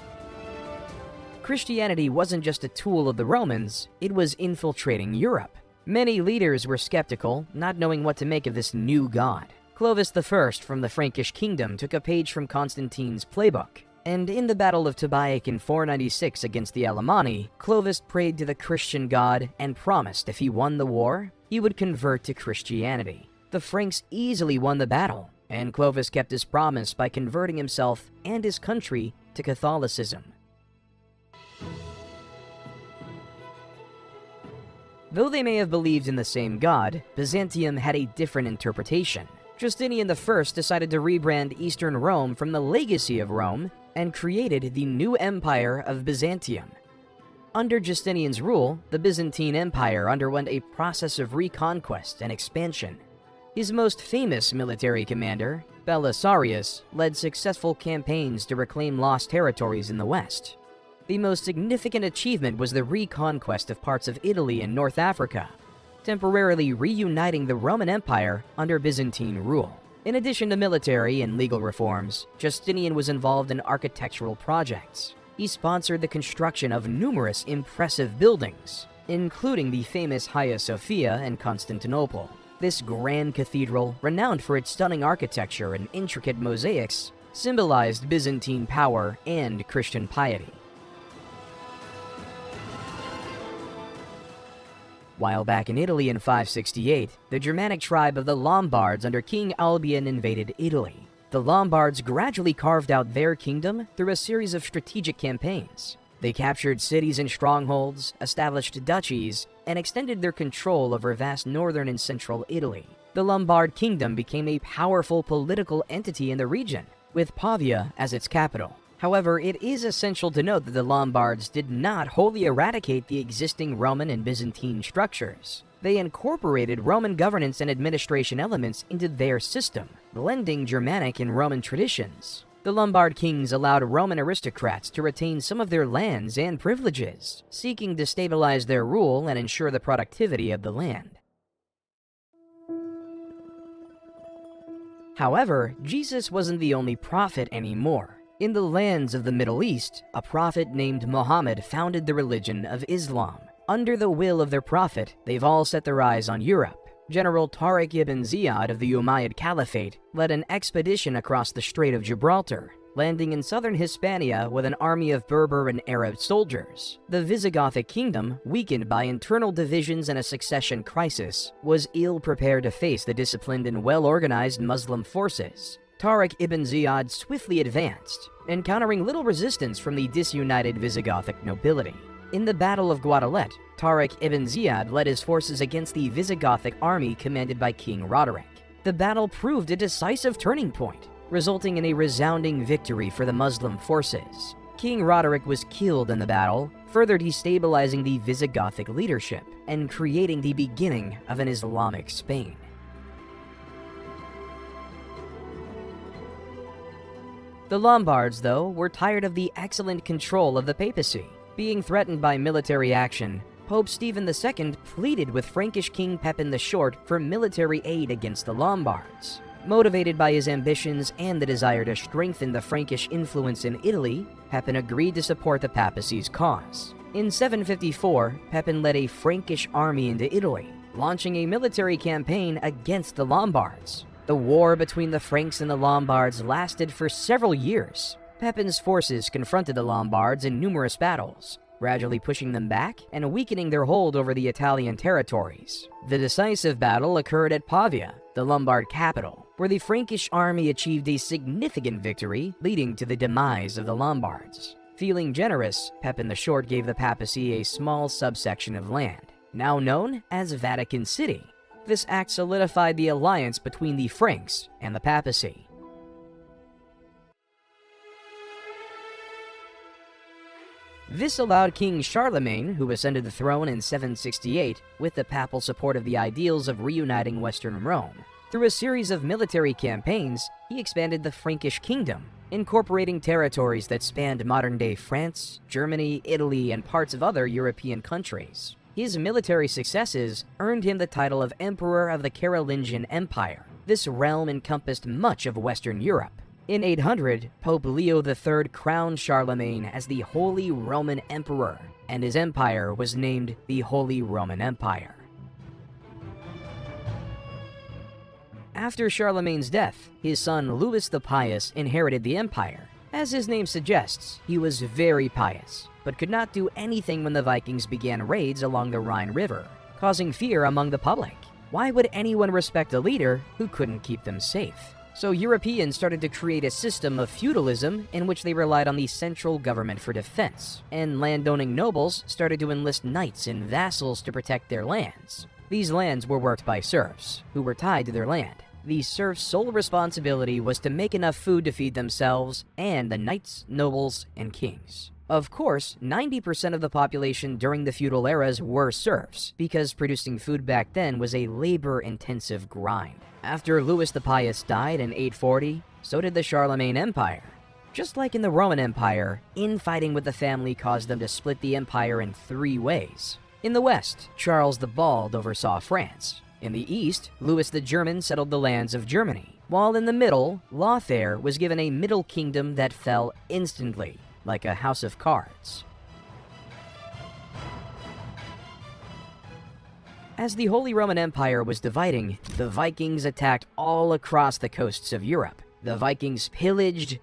Christianity wasn't just a tool of the Romans, it was infiltrating Europe. Many leaders were skeptical, not knowing what to make of this new god. Clovis I from the Frankish kingdom took a page from Constantine's playbook, and in the Battle of Tobiac in 496 against the Alemanni, Clovis prayed to the Christian god and promised if he won the war, he would convert to Christianity. The Franks easily won the battle, and Clovis kept his promise by converting himself and his country to Catholicism. Though they may have believed in the same god, Byzantium had a different interpretation. Justinian I decided to rebrand Eastern Rome from the legacy of Rome and created the new empire of Byzantium. Under Justinian's rule, the Byzantine Empire underwent a process of reconquest and expansion. His most famous military commander, Belisarius, led successful campaigns to reclaim lost territories in the west. The most significant achievement was the reconquest of parts of Italy and North Africa, temporarily reuniting the Roman Empire under Byzantine rule. In addition to military and legal reforms, Justinian was involved in architectural projects. He sponsored the construction of numerous impressive buildings, including the famous Hagia Sophia in Constantinople. This grand cathedral, renowned for its stunning architecture and intricate mosaics, symbolized Byzantine power and Christian piety. While back in Italy in 568, the Germanic tribe of the Lombards under King Albion invaded Italy. The Lombards gradually carved out their kingdom through a series of strategic campaigns. They captured cities and strongholds, established duchies, and extended their control over vast northern and central Italy. The Lombard kingdom became a powerful political entity in the region, with Pavia as its capital. However, it is essential to note that the Lombards did not wholly eradicate the existing Roman and Byzantine structures. They incorporated Roman governance and administration elements into their system, blending Germanic and Roman traditions. The Lombard kings allowed Roman aristocrats to retain some of their lands and privileges, seeking to stabilize their rule and ensure the productivity of the land. However, Jesus wasn't the only prophet anymore. In the lands of the Middle East, a prophet named Muhammad founded the religion of Islam. Under the will of their prophet, they've all set their eyes on Europe. General Tariq ibn Ziyad of the Umayyad Caliphate led an expedition across the Strait of Gibraltar, landing in southern Hispania with an army of Berber and Arab soldiers. The Visigothic kingdom, weakened by internal divisions and a succession crisis, was ill-prepared to face the disciplined and well-organized Muslim forces. Tariq ibn Ziyad swiftly advanced, encountering little resistance from the disunited Visigothic nobility. In the Battle of Guadalete, Tariq ibn Ziyad led his forces against the Visigothic army commanded by King Roderick. The battle proved a decisive turning point, resulting in a resounding victory for the Muslim forces. King Roderick was killed in the battle, further destabilizing the Visigothic leadership and creating the beginning of an Islamic Spain. The Lombards, though, were tired of the excellent control of the papacy. Being threatened by military action, Pope Stephen II pleaded with Frankish King Pepin the Short for military aid against the Lombards. Motivated by his ambitions and the desire to strengthen the Frankish influence in Italy, Pepin agreed to support the papacy's cause. In 754, Pepin led a Frankish army into Italy, launching a military campaign against the Lombards. The war between the Franks and the Lombards lasted for several years. Pepin's forces confronted the Lombards in numerous battles, gradually pushing them back and weakening their hold over the Italian territories. The decisive battle occurred at Pavia, the Lombard capital, where the Frankish army achieved a significant victory, leading to the demise of the Lombards. Feeling generous, Pepin the Short gave the papacy a small subsection of land, now known as Vatican City. This act solidified the alliance between the Franks and the papacy. This allowed King Charlemagne, who ascended the throne in 768, with the papal support of the ideals of reuniting Western Rome. Through a series of military campaigns, he expanded the Frankish kingdom, incorporating territories that spanned modern-day France, Germany, Italy, and parts of other European countries. His military successes earned him the title of Emperor of the Carolingian Empire. This realm encompassed much of Western Europe. In 800, Pope Leo III crowned Charlemagne as the Holy Roman Emperor, and his empire was named the Holy Roman Empire. After Charlemagne's death, his son Louis the Pious inherited the empire. As his name suggests, he was very pious, but could not do anything when the Vikings began raids along the Rhine River, causing fear among the public. Why would anyone respect a leader who couldn't keep them safe? So Europeans started to create a system of feudalism in which they relied on the central government for defense, and landowning nobles started to enlist knights and vassals to protect their lands. These lands were worked by serfs, who were tied to their land. The serfs' sole responsibility was to make enough food to feed themselves and the knights, nobles, and kings. Of course, 90% of the population during the feudal eras were serfs, because producing food back then was a labor-intensive grind. After Louis the Pious died in 840, so did the Charlemagne Empire. Just like in the Roman Empire, infighting with the family caused them to split the empire in 3 ways. In the west, Charles the Bald oversaw France. In the east, Louis the German settled the lands of Germany. While in the middle, Lothair was given a middle kingdom that fell instantly, like a house of cards. As the Holy Roman Empire was dividing, the Vikings attacked all across the coasts of Europe. The Vikings pillaged,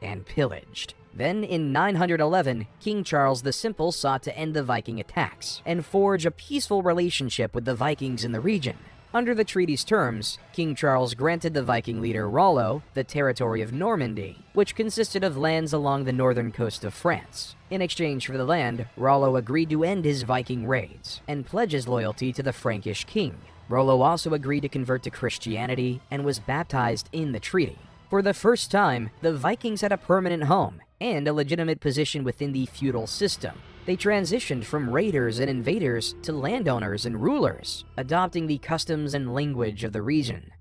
and pillaged. Then, in 911, King Charles the Simple sought to end the Viking attacks and forge a peaceful relationship with the Vikings in the region. Under the treaty's terms, King Charles granted the Viking leader Rollo the territory of Normandy, which consisted of lands along the northern coast of France. In exchange for the land, Rollo agreed to end his Viking raids and pledge his loyalty to the Frankish king. Rollo also agreed to convert to Christianity and was baptized in the treaty. For the first time, the Vikings had a permanent home and a legitimate position within the feudal system. They transitioned from raiders and invaders to landowners and rulers, adopting the customs and language of the region.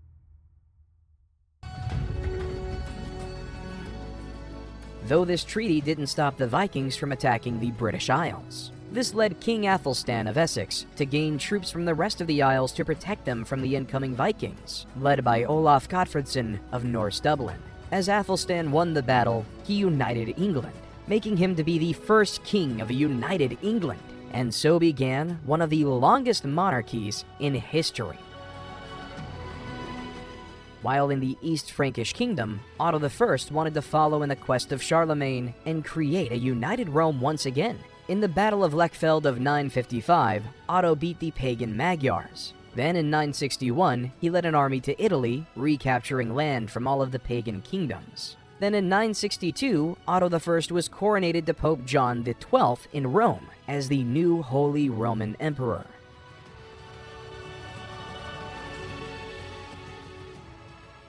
Though this treaty didn't stop the Vikings from attacking the British Isles. This led King Athelstan of Essex to gain troops from the rest of the Isles to protect them from the incoming Vikings, led by Olaf Gottfridsson of Norse Dublin. As Athelstan won the battle, he united England, making him to be the first king of a united England. and so began one of the longest monarchies in history. While in the East Frankish kingdom, Otto I wanted to follow in the quest of Charlemagne and create a united Rome once again. In the Battle of Lechfeld of 955, Otto beat the pagan Magyars. Then in 961, he led an army to Italy, recapturing land from all of the pagan kingdoms. Then in 962, Otto I was coronated to Pope John XII in Rome as the new Holy Roman Emperor.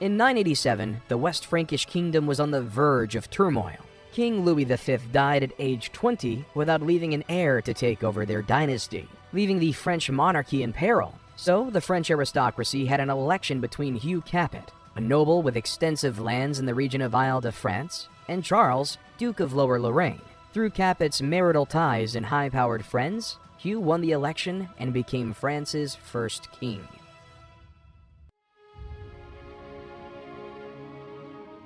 In 987, the West Frankish kingdom was on the verge of turmoil. King Louis V died at age 20 without leaving an heir to take over their dynasty, leaving the French monarchy in peril. So, the French aristocracy had an election between Hugh Capet, a noble with extensive lands in the region of Isle-de-France, and Charles, Duke of Lower Lorraine. Through Capet's marital ties and high-powered friends, Hugh won the election and became France's first king.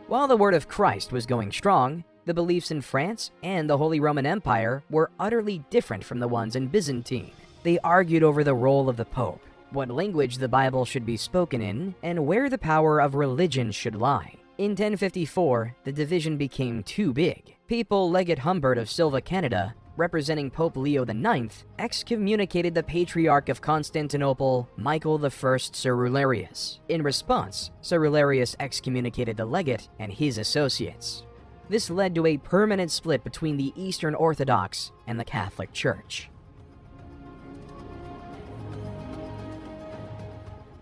While the word of Christ was going strong, the beliefs in France and the Holy Roman Empire were utterly different from the ones in Byzantine. They argued over the role of the Pope, what language the Bible should be spoken in, and where the power of religion should lie. In 1054, the division became too big. Papal Legate Humbert of Silva, Canada, representing Pope Leo IX, excommunicated the Patriarch of Constantinople, Michael I Cerularius. In response, Cerularius excommunicated the legate and his associates. This led to a permanent split between the Eastern Orthodox and the Catholic Church.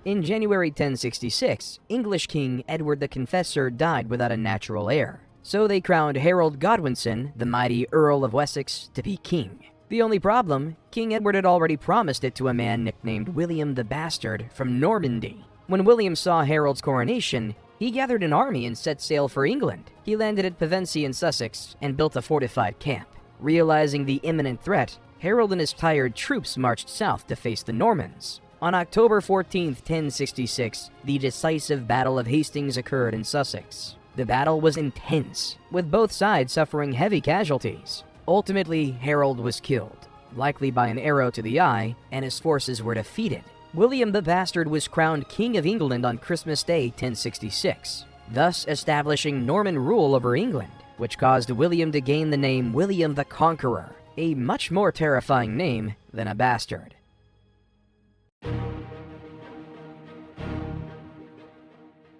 In January 1066, English King Edward the Confessor died without a natural heir. So they crowned Harold Godwinson, the mighty Earl of Wessex, to be king. The only problem, King Edward had already promised it to a man nicknamed William the Bastard from Normandy. When William saw Harold's coronation, he gathered an army and set sail for England. He landed at Pevensey in Sussex and built a fortified camp. Realizing the imminent threat, Harold and his tired troops marched south to face the Normans. On October 14, 1066, the decisive Battle of Hastings occurred in Sussex. The battle was intense, with both sides suffering heavy casualties. Ultimately, Harold was killed, likely by an arrow to the eye, and his forces were defeated. William the Bastard was crowned King of England on Christmas Day 1066, thus establishing Norman rule over England, which caused William to gain the name William the Conqueror, a much more terrifying name than a bastard.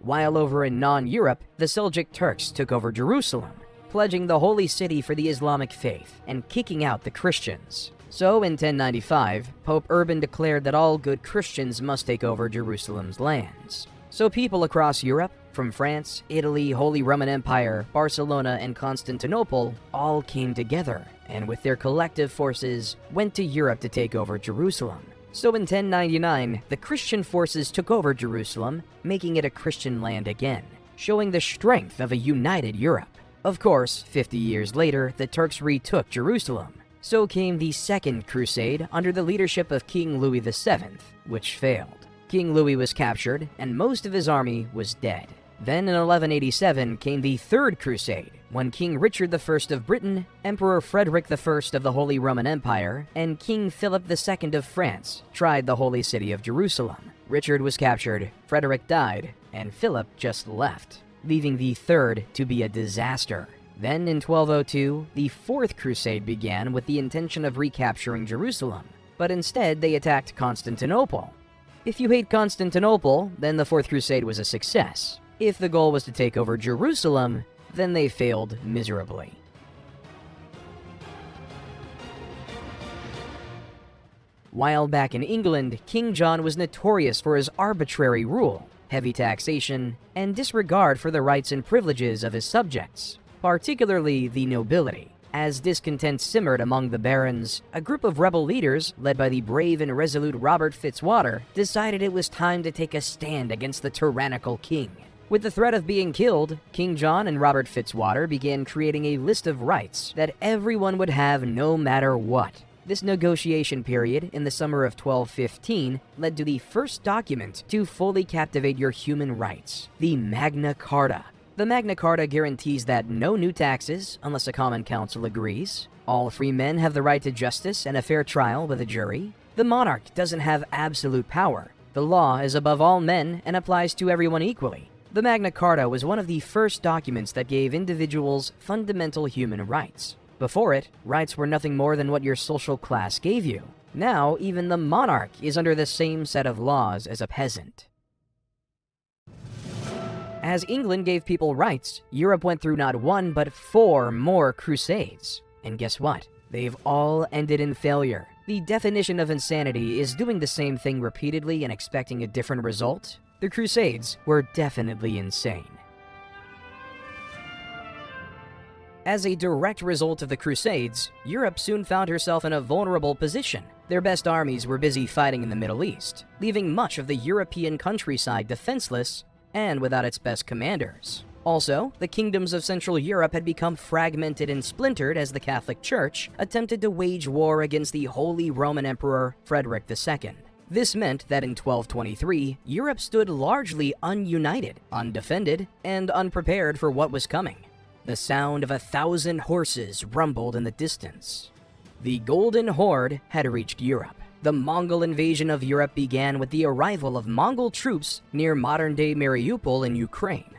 While over in non-Europe, the Seljuk Turks took over Jerusalem, pledging the holy city for the Islamic faith and kicking out the Christians. So in 1095, Pope Urban declared that all good Christians must take over Jerusalem's lands. So people across Europe, from France, Italy, Holy Roman Empire, Barcelona, and Constantinople, all came together, and with their collective forces, went to Europe to take over Jerusalem. So in 1099, the Christian forces took over Jerusalem, making it a Christian land again, showing the strength of a united Europe. Of course, 50 years later, the Turks retook Jerusalem. So came the Second Crusade under the leadership of King Louis VII, which failed. King Louis was captured, and most of his army was dead. Then in 1187 came the Third Crusade, when King Richard I of Britain, Emperor Frederick I of the Holy Roman Empire, and King Philip II of France tried the holy city of Jerusalem. Richard was captured, Frederick died, and Philip just left, leaving the Third to be a disaster. Then in 1202, the Fourth Crusade began with the intention of recapturing Jerusalem, but instead they attacked Constantinople. If you hate Constantinople, then the Fourth Crusade was a success. If the goal was to take over Jerusalem, then they failed miserably. While back in England, King John was notorious for his arbitrary rule, heavy taxation, and disregard for the rights and privileges of his subjects, particularly the nobility. As discontent simmered among the barons, a group of rebel leaders, led by the brave and resolute Robert Fitzwater, decided it was time to take a stand against the tyrannical king. With the threat of being killed, King John and Robert Fitzwater began creating a list of rights that everyone would have no matter what. This negotiation period in the summer of 1215 led to the first document to fully captivate your human rights, the Magna Carta. The Magna Carta guarantees that no new taxes unless a common council agrees. All free men have the right to justice and a fair trial with a jury. The monarch doesn't have absolute power. The law is above all men and applies to everyone equally. The Magna Carta was one of the first documents that gave individuals fundamental human rights. Before it, rights were nothing more than what your social class gave you. Now, even the monarch is under the same set of laws as a peasant. As England gave people rights, Europe went through not one but 4 more crusades. And guess what? They've all ended in failure. The definition of insanity is doing the same thing repeatedly and expecting a different result. The Crusades were definitely insane. As a direct result of the Crusades, Europe soon found herself in a vulnerable position. Their best armies were busy fighting in the Middle East, leaving much of the European countryside defenseless and without its best commanders. Also, the kingdoms of Central Europe had become fragmented and splintered as the Catholic Church attempted to wage war against the Holy Roman Emperor Frederick II. This meant that in 1223, Europe stood largely ununited, undefended, and unprepared for what was coming. The sound of 1,000 horses rumbled in the distance. The Golden Horde had reached Europe. The Mongol invasion of Europe began with the arrival of Mongol troops near modern-day Mariupol in Ukraine.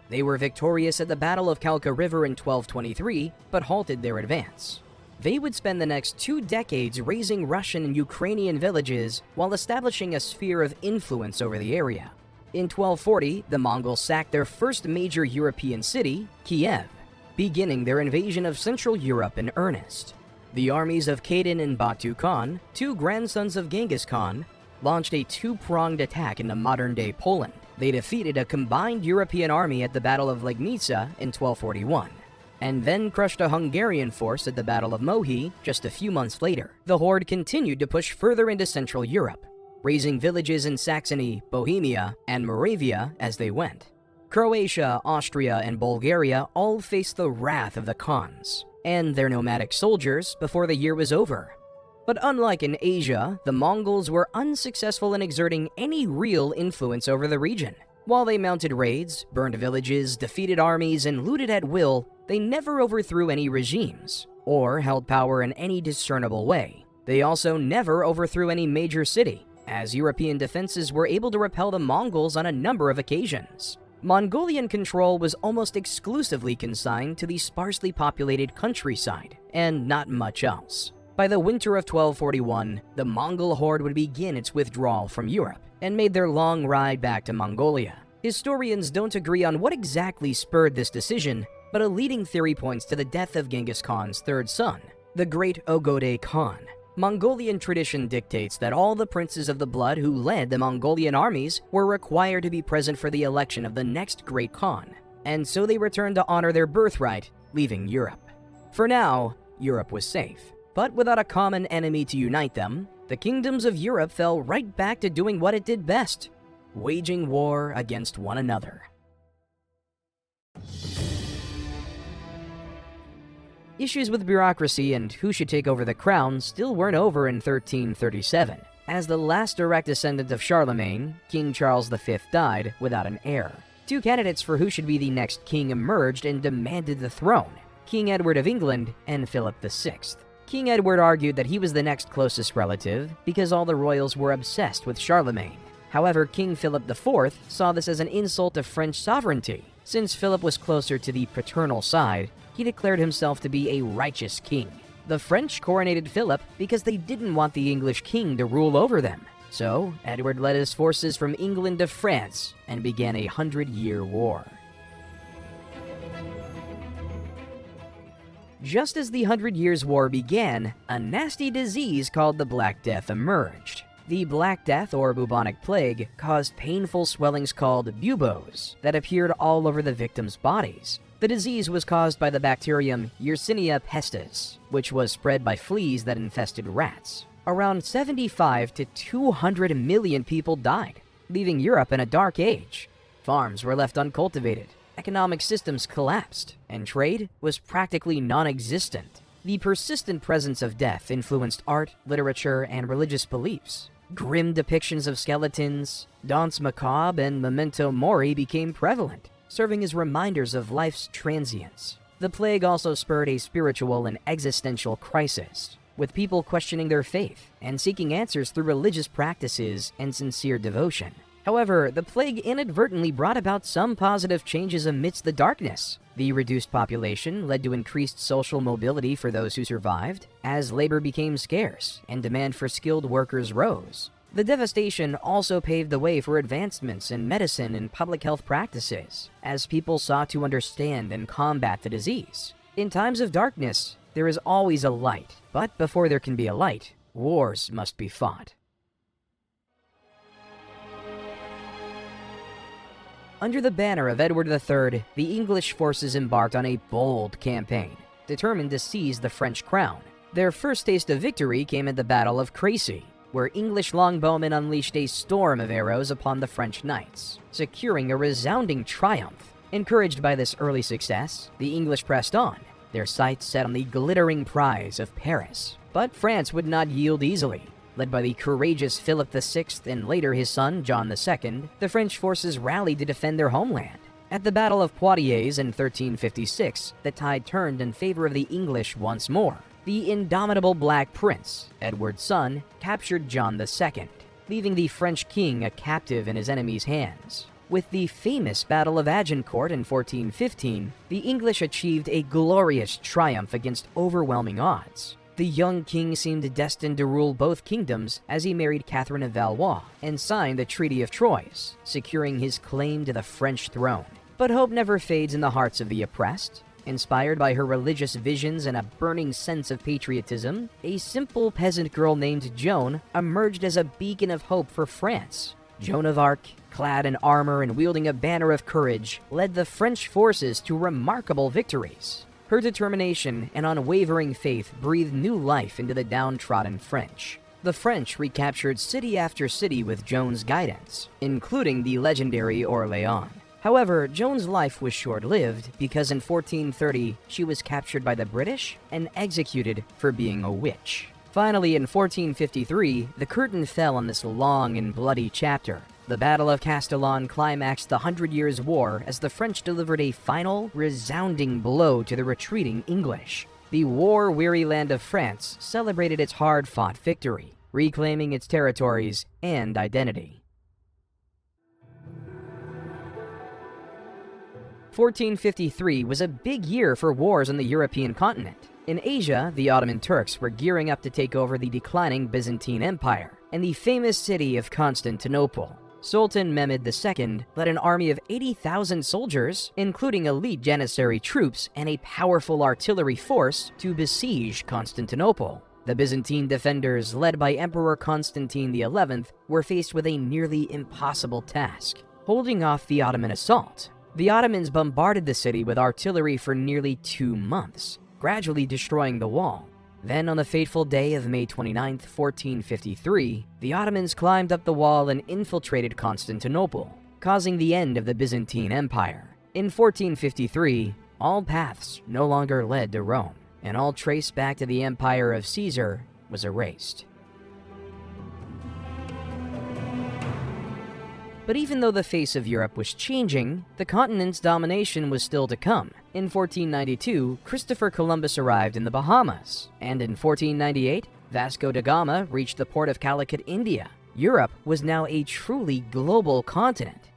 They were victorious at the Battle of Kalka River in 1223, but halted their advance. They would spend the next 2 decades razing Russian and Ukrainian villages while establishing a sphere of influence over the area. In 1240, the Mongols sacked their first major European city, Kiev, beginning their invasion of Central Europe in earnest. The armies of Khadan and Batu Khan, 2 grandsons of Genghis Khan, launched a 2-pronged attack into modern-day Poland. They defeated a combined European army at the Battle of Legnica in 1241. And then crushed a Hungarian force at the Battle of Mohi just a few months later. The horde continued to push further into Central Europe, razing villages in Saxony, Bohemia, and Moravia as they went. Croatia, Austria, and Bulgaria all faced the wrath of the Khans and their nomadic soldiers before the year was over. But unlike in Asia, the Mongols were unsuccessful in exerting any real influence over the region. While they mounted raids, burned villages, defeated armies, and looted at will, they never overthrew any regimes, or held power in any discernible way. They also never overthrew any major city, as European defenses were able to repel the Mongols on a number of occasions. Mongolian control was almost exclusively consigned to the sparsely populated countryside, and not much else. By the winter of 1241, the Mongol horde would begin its withdrawal from Europe, and made their long ride back to Mongolia. Historians don't agree on what exactly spurred this decision, but a leading theory points to the death of Genghis Khan's 3rd son, the Great Ogode Khan. Mongolian tradition dictates that all the princes of the blood who led the Mongolian armies were required to be present for the election of the next great Khan, and so they returned to honor their birthright, leaving Europe. For now, Europe was safe, but without a common enemy to unite them, the kingdoms of Europe fell right back to doing what it did best, waging war against one another. Issues with bureaucracy and who should take over the crown still weren't over in 1337, as the last direct descendant of Charlemagne, King Charles V, died without an heir. 2 candidates for who should be the next king emerged and demanded the throne, King Edward of England and Philip VI. King Edward argued that he was the next closest relative because all the royals were obsessed with Charlemagne. However, King Philip IV saw this as an insult to French sovereignty. Since Philip was closer to the paternal side, he declared himself to be a righteous king. The French coronated Philip because they didn't want the English king to rule over them. So, Edward led his forces from England to France and began a 100-year war. Just as the 100 Years' War began, a nasty disease called the Black Death emerged. The Black Death, or bubonic plague, caused painful swellings called buboes that appeared all over the victims' bodies. The disease was caused by the bacterium Yersinia pestis, which was spread by fleas that infested rats. Around 75 to 200 million people died, leaving Europe in a dark age. Farms were left uncultivated, economic systems collapsed, and trade was practically non-existent. The persistent presence of death influenced art, literature, and religious beliefs. Grim depictions of skeletons, danse macabre, and memento mori became prevalent. serving as reminders of life's transience. The plague also spurred a spiritual and existential crisis, with people questioning their faith and seeking answers through religious practices and sincere devotion. However, the plague inadvertently brought about some positive changes amidst the darkness. The reduced population led to increased social mobility for those who survived, as labor became scarce and demand for skilled workers rose. The devastation also paved the way for advancements in medicine and public health practices, as people sought to understand and combat the disease. In times of darkness, there is always a light, but before there can be a light, wars must be fought. Under the banner of Edward III, the English forces embarked on a bold campaign, determined to seize the French crown. Their first taste of victory came at the Battle of Crécy, where English longbowmen unleashed a storm of arrows upon the French knights, securing a resounding triumph. Encouraged by this early success, the English pressed on, their sights set on the glittering prize of Paris. But France would not yield easily. Led by the courageous Philip VI and later his son John II, the French forces rallied to defend their homeland. At the Battle of Poitiers in 1356, the tide turned in favor of the English once more. The indomitable Black Prince, Edward's son, captured John II, leaving the French king a captive in his enemy's hands. With the famous Battle of Agincourt in 1415, the English achieved a glorious triumph against overwhelming odds. The young king seemed destined to rule both kingdoms as he married Catherine of Valois and signed the Treaty of Troyes, securing his claim to the French throne. But hope never fades in the hearts of the oppressed. Inspired by her religious visions and a burning sense of patriotism, a simple peasant girl named Joan emerged as a beacon of hope for France. Joan of Arc, clad in armor and wielding a banner of courage, led the French forces to remarkable victories. Her determination and unwavering faith breathed new life into the downtrodden French. The French recaptured city after city with Joan's guidance, including the legendary Orléans. However, Joan's life was short-lived because in 1430 she was captured by the British and executed for being a witch. Finally, in 1453, the curtain fell on this long and bloody chapter. The Battle of Castillon climaxed the 100 Years' War as the French delivered a final, resounding blow to the retreating English. The war-weary land of France celebrated its hard-fought victory, reclaiming its territories and identity. 1453 was a big year for wars on the European continent. In Asia, the Ottoman Turks were gearing up to take over the declining Byzantine Empire and the famous city of Constantinople. Sultan Mehmed II led an army of 80,000 soldiers, including elite Janissary troops and a powerful artillery force, to besiege Constantinople. The Byzantine defenders, led by Emperor Constantine XI, were faced with a nearly impossible task: holding off the Ottoman assault. The Ottomans bombarded the city with artillery for nearly 2 months, gradually destroying the wall. Then, on the fateful day of May 29, 1453, the Ottomans climbed up the wall and infiltrated Constantinople, causing the end of the Byzantine Empire. In 1453, all paths no longer led to Rome, and all trace back to the empire of Caesar was erased. But even though the face of Europe was changing, the continent's domination was still to come. In 1492, Christopher Columbus arrived in the Bahamas, and in 1498, Vasco da Gama reached the port of Calicut, India. Europe was now a truly global continent.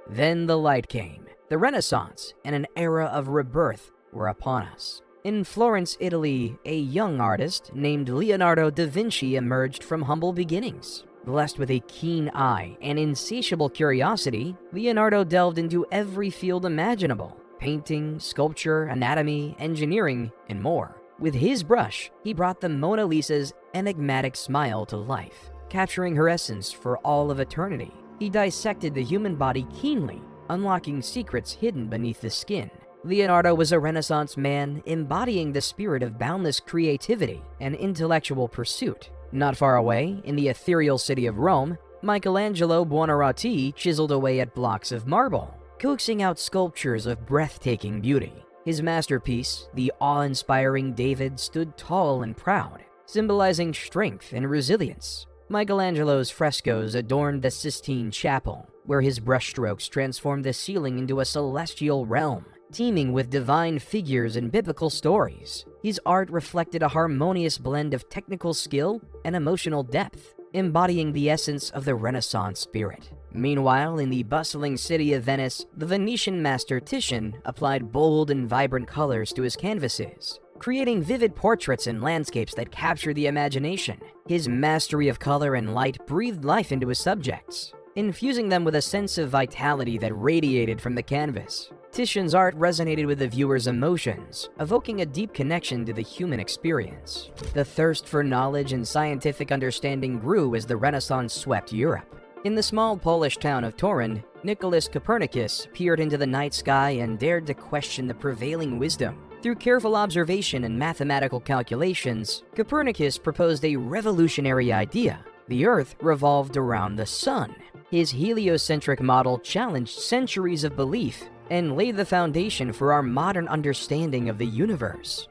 Then the light came. The Renaissance and an era of rebirth were upon us. In Florence, Italy, a young artist named Leonardo da Vinci emerged from humble beginnings. Blessed with a keen eye and insatiable curiosity, Leonardo delved into every field imaginable: painting, sculpture, anatomy, engineering, and more. With his brush, he brought the Mona Lisa's enigmatic smile to life, capturing her essence for all of eternity. He dissected the human body keenly, unlocking secrets hidden beneath the skin. Leonardo was a Renaissance man embodying the spirit of boundless creativity and intellectual pursuit. Not far away, in the ethereal city of Rome, Michelangelo Buonarroti chiseled away at blocks of marble, coaxing out sculptures of breathtaking beauty. His masterpiece, the awe-inspiring David, stood tall and proud, symbolizing strength and resilience. Michelangelo's frescoes adorned the Sistine Chapel, where his brushstrokes transformed the ceiling into a celestial realm, teeming with divine figures and biblical stories. His art reflected a harmonious blend of technical skill and emotional depth, embodying the essence of the Renaissance spirit. Meanwhile, in the bustling city of Venice, the Venetian master Titian applied bold and vibrant colors to his canvases, creating vivid portraits and landscapes that capture the imagination. His mastery of color and light breathed life into his subjects, infusing them with a sense of vitality that radiated from the canvas. Titian's art resonated with the viewer's emotions, evoking a deep connection to the human experience. The thirst for knowledge and scientific understanding grew as the Renaissance swept Europe. In the small Polish town of Torun, Nicholas Copernicus peered into the night sky and dared to question the prevailing wisdom. Through careful observation and mathematical calculations, Copernicus proposed a revolutionary idea. The Earth revolved around the Sun. His heliocentric model challenged centuries of belief and laid the foundation for our modern understanding of the universe.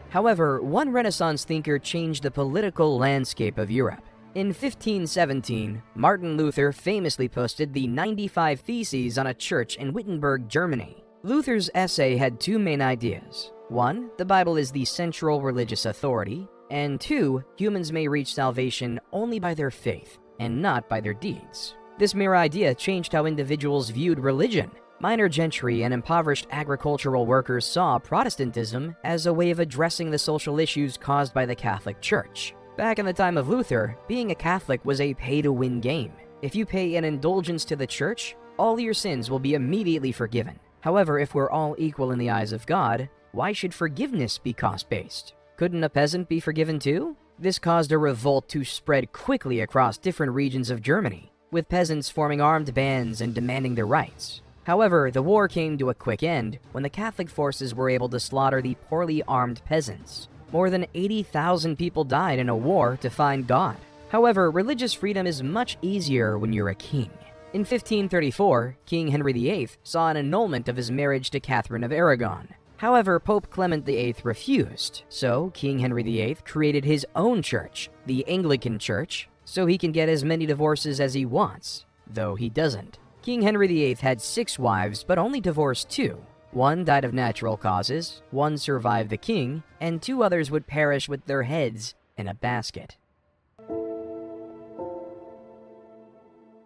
However, one Renaissance thinker changed the political landscape of Europe. In 1517, Martin Luther famously posted the 95 Theses on a church in Wittenberg, Germany. Luther's essay had two main ideas. One, the Bible is the central religious authority, and two, humans may reach salvation only by their faith, and not by their deeds. This mere idea changed how individuals viewed religion. Minor gentry and impoverished agricultural workers saw Protestantism as a way of addressing the social issues caused by the Catholic Church. Back in the time of Luther, being a Catholic was a pay-to-win game. If you pay an indulgence to the church, all your sins will be immediately forgiven. However, if we're all equal in the eyes of God, why should forgiveness be cost-based? Couldn't a peasant be forgiven too? This caused a revolt to spread quickly across different regions of Germany, with peasants forming armed bands and demanding their rights. However, the war came to a quick end when the Catholic forces were able to slaughter the poorly armed peasants. More than 80,000 people died in a war to find God. However, religious freedom is much easier when you're a king. In 1534, King Henry VIII saw an annulment of his marriage to Catherine of Aragon. However, Pope Clement VIII refused, so King Henry VIII created his own church, the Anglican Church, so he can get as many divorces as he wants, though he doesn't. King Henry VIII had 6 wives, but only divorced 2. One died of natural causes, one survived the king, and 2 others would perish with their heads in a basket.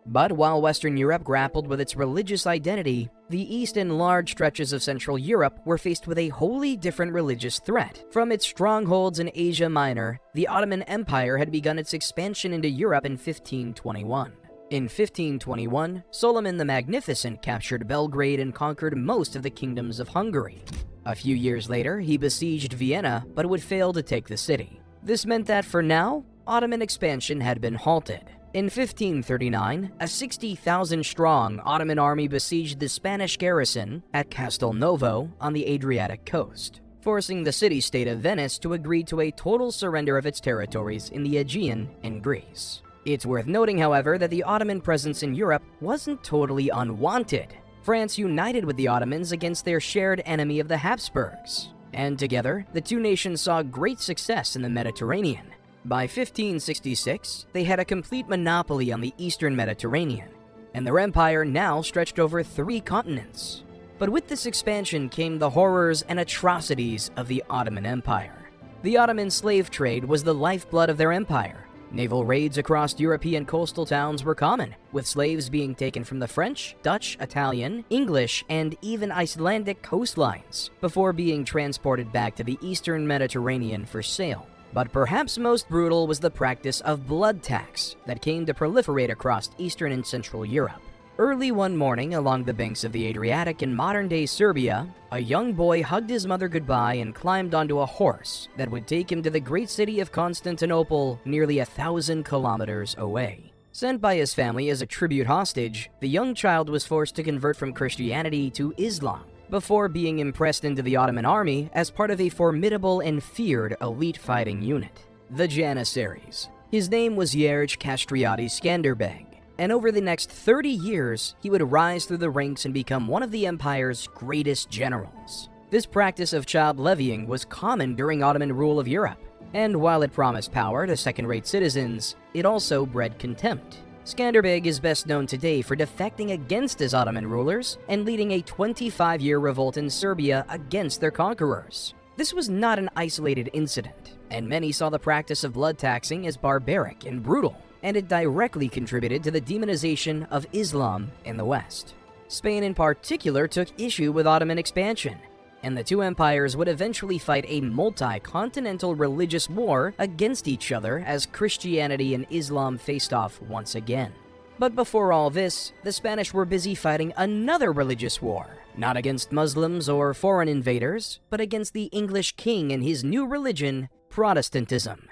But while Western Europe grappled with its religious identity, the East and large stretches of Central Europe were faced with a wholly different religious threat. From its strongholds in Asia Minor, the Ottoman Empire had begun its expansion into Europe in 1521. In 1521, Solomon the Magnificent captured Belgrade and conquered most of the kingdoms of Hungary. A few years later, he besieged Vienna, but would fail to take the city. This meant that for now, Ottoman expansion had been halted. In 1539, a 60,000-strong Ottoman army besieged the Spanish garrison at Castelnuovo on the Adriatic coast, forcing the city-state of Venice to agree to a total surrender of its territories in the Aegean and Greece. It's worth noting, however, that the Ottoman presence in Europe wasn't totally unwanted. France united with the Ottomans against their shared enemy of the Habsburgs, and together, the two nations saw great success in the Mediterranean. By 1566, they had a complete monopoly on the eastern Mediterranean, and their empire now stretched over 3 continents. But with this expansion came the horrors and atrocities of the Ottoman Empire. The Ottoman slave trade was the lifeblood of their empire. Naval raids across European coastal towns were common, with slaves being taken from the French, Dutch, Italian, English, and even Icelandic coastlines, before being transported back to the eastern Mediterranean for sale. But perhaps most brutal was the practice of blood tax that came to proliferate across Eastern and Central Europe. Early one morning along the banks of the Adriatic in modern-day Serbia, a young boy hugged his mother goodbye and climbed onto a horse that would take him to the great city of Constantinople, nearly 1,000 kilometers away. Sent by his family as a tribute hostage, the young child was forced to convert from Christianity to Islam, before being impressed into the Ottoman army as part of a formidable and feared elite fighting unit, the Janissaries. His name was Jerzy Kastrioti Skanderbeg, and over the next 30 years, he would rise through the ranks and become one of the empire's greatest generals. This practice of child levying was common during Ottoman rule of Europe, and while it promised power to second-rate citizens, it also bred contempt. Skanderbeg is best known today for defecting against his Ottoman rulers and leading a 25-year revolt in Serbia against their conquerors. This was not an isolated incident, and many saw the practice of blood taxing as barbaric and brutal, and it directly contributed to the demonization of Islam in the West. Spain in particular took issue with Ottoman expansion, and the two empires would eventually fight a multi-continental religious war against each other as Christianity and Islam faced off once again. But before all this, the Spanish were busy fighting another religious war, not against Muslims or foreign invaders, but against the English king and his new religion, Protestantism.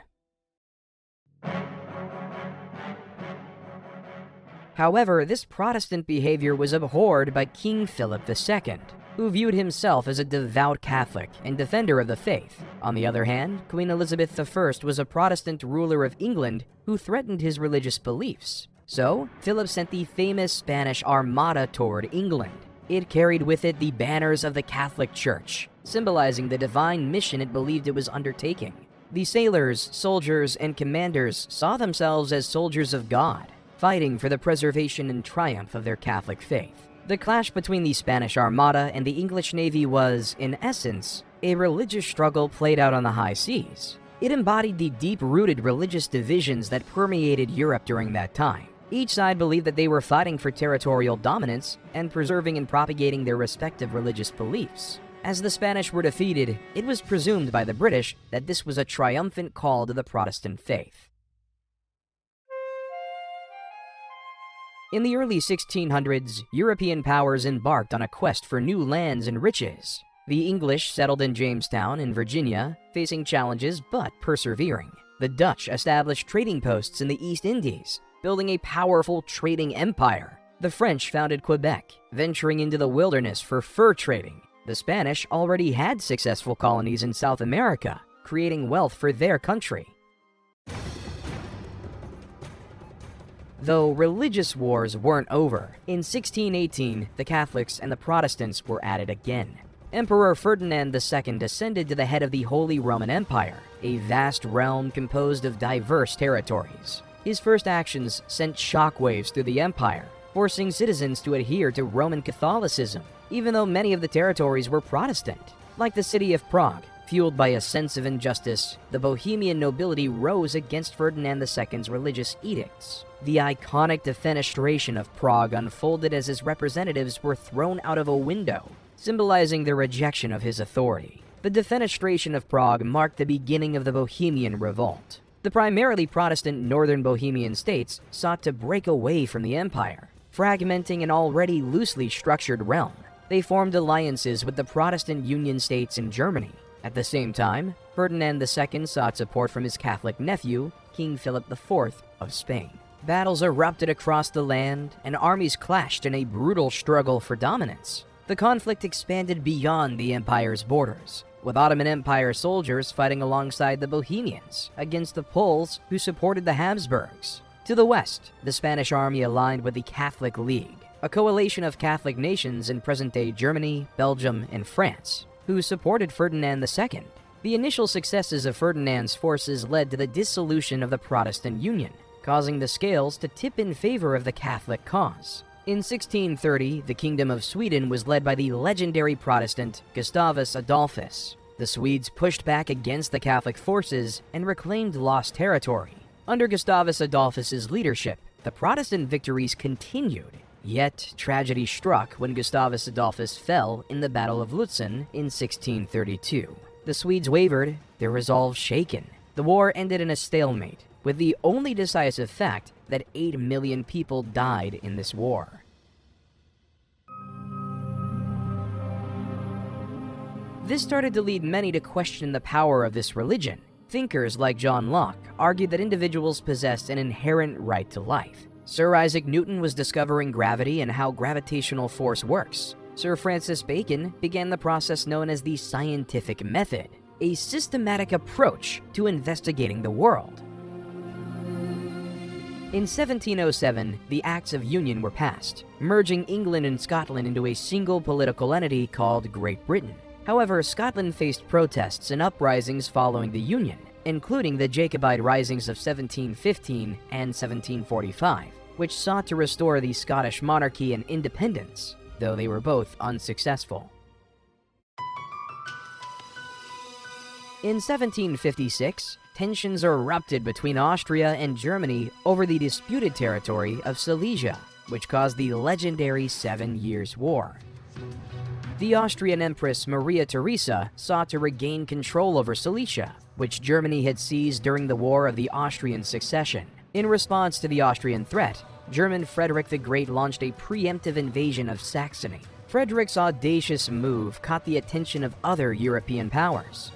However, this Protestant behavior was abhorred by King Philip II, who viewed himself as a devout Catholic and defender of the faith. On the other hand, Queen Elizabeth I was a Protestant ruler of England who threatened his religious beliefs. So, Philip sent the famous Spanish Armada toward England. It carried with it the banners of the Catholic Church, symbolizing the divine mission it believed it was undertaking. The sailors, soldiers, and commanders saw themselves as soldiers of God, fighting for the preservation and triumph of their Catholic faith. The clash between the Spanish Armada and the English Navy was, in essence, a religious struggle played out on the high seas. It embodied the deep-rooted religious divisions that permeated Europe during that time. Each side believed that they were fighting for territorial dominance and preserving and propagating their respective religious beliefs. As the Spanish were defeated, it was presumed by the British that this was a triumphant call to the Protestant faith. In the early 1600s, European powers embarked on a quest for new lands and riches. The English settled in Jamestown in Virginia, facing challenges but persevering. The Dutch established trading posts in the East Indies, building a powerful trading empire. The French founded Quebec, venturing into the wilderness for fur trading. The Spanish already had successful colonies in South America, creating wealth for their country. Though religious wars weren't over, in 1618, the Catholics and the Protestants were at it again. Emperor Ferdinand II ascended to the head of the Holy Roman Empire, a vast realm composed of diverse territories. His first actions sent shockwaves through the empire, forcing citizens to adhere to Roman Catholicism, even though many of the territories were Protestant. Like the city of Prague, fueled by a sense of injustice, the Bohemian nobility rose against Ferdinand II's religious edicts. The iconic defenestration of Prague unfolded as his representatives were thrown out of a window, symbolizing their rejection of his authority. The defenestration of Prague marked the beginning of the Bohemian Revolt. The primarily Protestant northern Bohemian states sought to break away from the empire, fragmenting an already loosely structured realm. They formed alliances with the Protestant Union states in Germany. At the same time, Ferdinand II sought support from his Catholic nephew, King Philip IV of Spain. Battles erupted across the land, and armies clashed in a brutal struggle for dominance. The conflict expanded beyond the empire's borders, with Ottoman Empire soldiers fighting alongside the Bohemians against the Poles who supported the Habsburgs. To the west, the Spanish army aligned with the Catholic League, a coalition of Catholic nations in present-day Germany, Belgium, and France, who supported Ferdinand II. The initial successes of Ferdinand's forces led to the dissolution of the Protestant Union, causing the scales to tip in favor of the Catholic cause. In 1630, the Kingdom of Sweden was led by the legendary Protestant Gustavus Adolphus. The Swedes pushed back against the Catholic forces and reclaimed lost territory. Under Gustavus Adolphus's leadership, the Protestant victories continued. Yet, tragedy struck when Gustavus Adolphus fell in the Battle of Lutzen in 1632. The Swedes wavered, their resolve shaken. The war ended in a stalemate, with the only decisive fact that 8 million people died in this war. This started to lead many to question the power of this religion. Thinkers like John Locke argued that individuals possessed an inherent right to life. Sir Isaac Newton was discovering gravity and how gravitational force works. Sir Francis Bacon began the process known as the scientific method, a systematic approach to investigating the world. In 1707, the Acts of Union were passed, merging England and Scotland into a single political entity called Great Britain. However, Scotland faced protests and uprisings following the Union, including the Jacobite risings of 1715 and 1745, which sought to restore the Scottish monarchy and independence, though they were both unsuccessful. In 1756, tensions erupted between Austria and Germany over the disputed territory of Silesia, which caused the legendary 7 Years' War. The Austrian Empress Maria Theresa sought to regain control over Silesia, which Germany had seized during the War of the Austrian Succession. In response to the Austrian threat, German Frederick the Great launched a preemptive invasion of Saxony. Frederick's audacious move caught the attention of other European powers.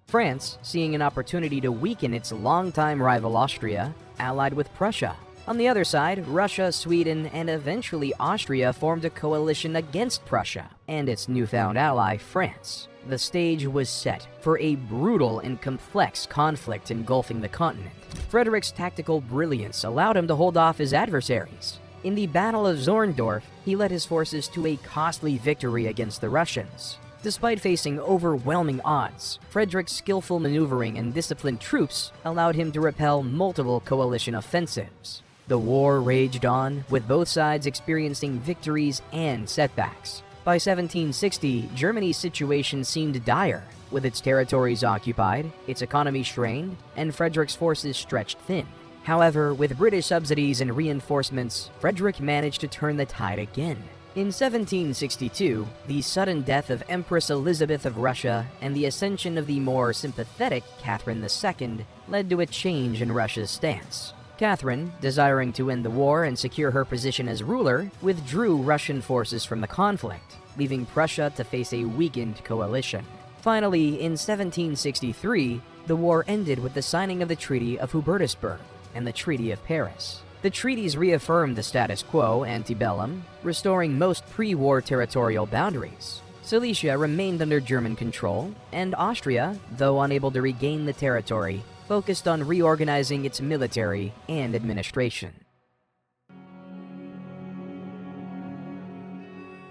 France, seeing an opportunity to weaken its longtime rival Austria, allied with Prussia. On the other side, Russia, Sweden, and eventually Austria formed a coalition against Prussia and its newfound ally, France. The stage was set for a brutal and complex conflict engulfing the continent. Frederick's tactical brilliance allowed him to hold off his adversaries. In the Battle of Zorndorf, he led his forces to a costly victory against the Russians. Despite facing overwhelming odds, Frederick's skillful maneuvering and disciplined troops allowed him to repel multiple coalition offensives. The war raged on, with both sides experiencing victories and setbacks. By 1760, Germany's situation seemed dire, with its territories occupied, its economy strained, and Frederick's forces stretched thin. However, with British subsidies and reinforcements, Frederick managed to turn the tide again. In 1762, the sudden death of Empress Elizabeth of Russia and the ascension of the more sympathetic Catherine II led to a change in Russia's stance. Catherine, desiring to end the war and secure her position as ruler, withdrew Russian forces from the conflict, leaving Prussia to face a weakened coalition. Finally, in 1763, the war ended with the signing of the Treaty of Hubertusburg and the Treaty of Paris. The treaties reaffirmed the status quo ante bellum, restoring most pre-war territorial boundaries. Silesia remained under German control, and Austria, though unable to regain the territory, focused on reorganizing its military and administration.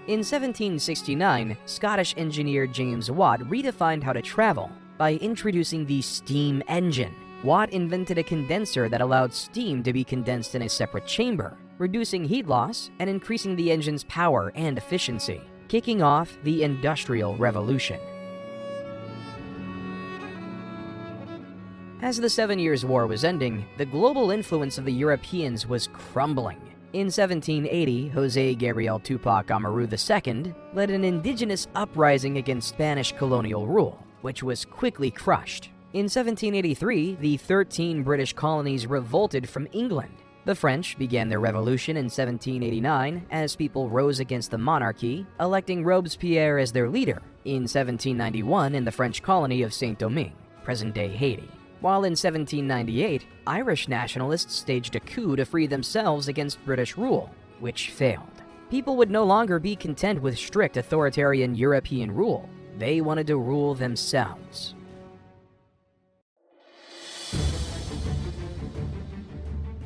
In 1769, Scottish engineer James Watt redefined how to travel by introducing the steam engine. Watt invented a condenser that allowed steam to be condensed in a separate chamber, reducing heat loss and increasing the engine's power and efficiency, kicking off the Industrial Revolution. As the 7 Years' War was ending, the global influence of the Europeans was crumbling. In 1780, José Gabriel Tupac Amaru II led an indigenous uprising against Spanish colonial rule, which was quickly crushed. In 1783, the 13 British colonies revolted from England. The French began their revolution in 1789 as people rose against the monarchy, electing Robespierre as their leader in 1791 in the French colony of Saint-Domingue, present-day Haiti. While in 1798, Irish nationalists staged a coup to free themselves against British rule, which failed. People would no longer be content with strict authoritarian European rule. They wanted to rule themselves.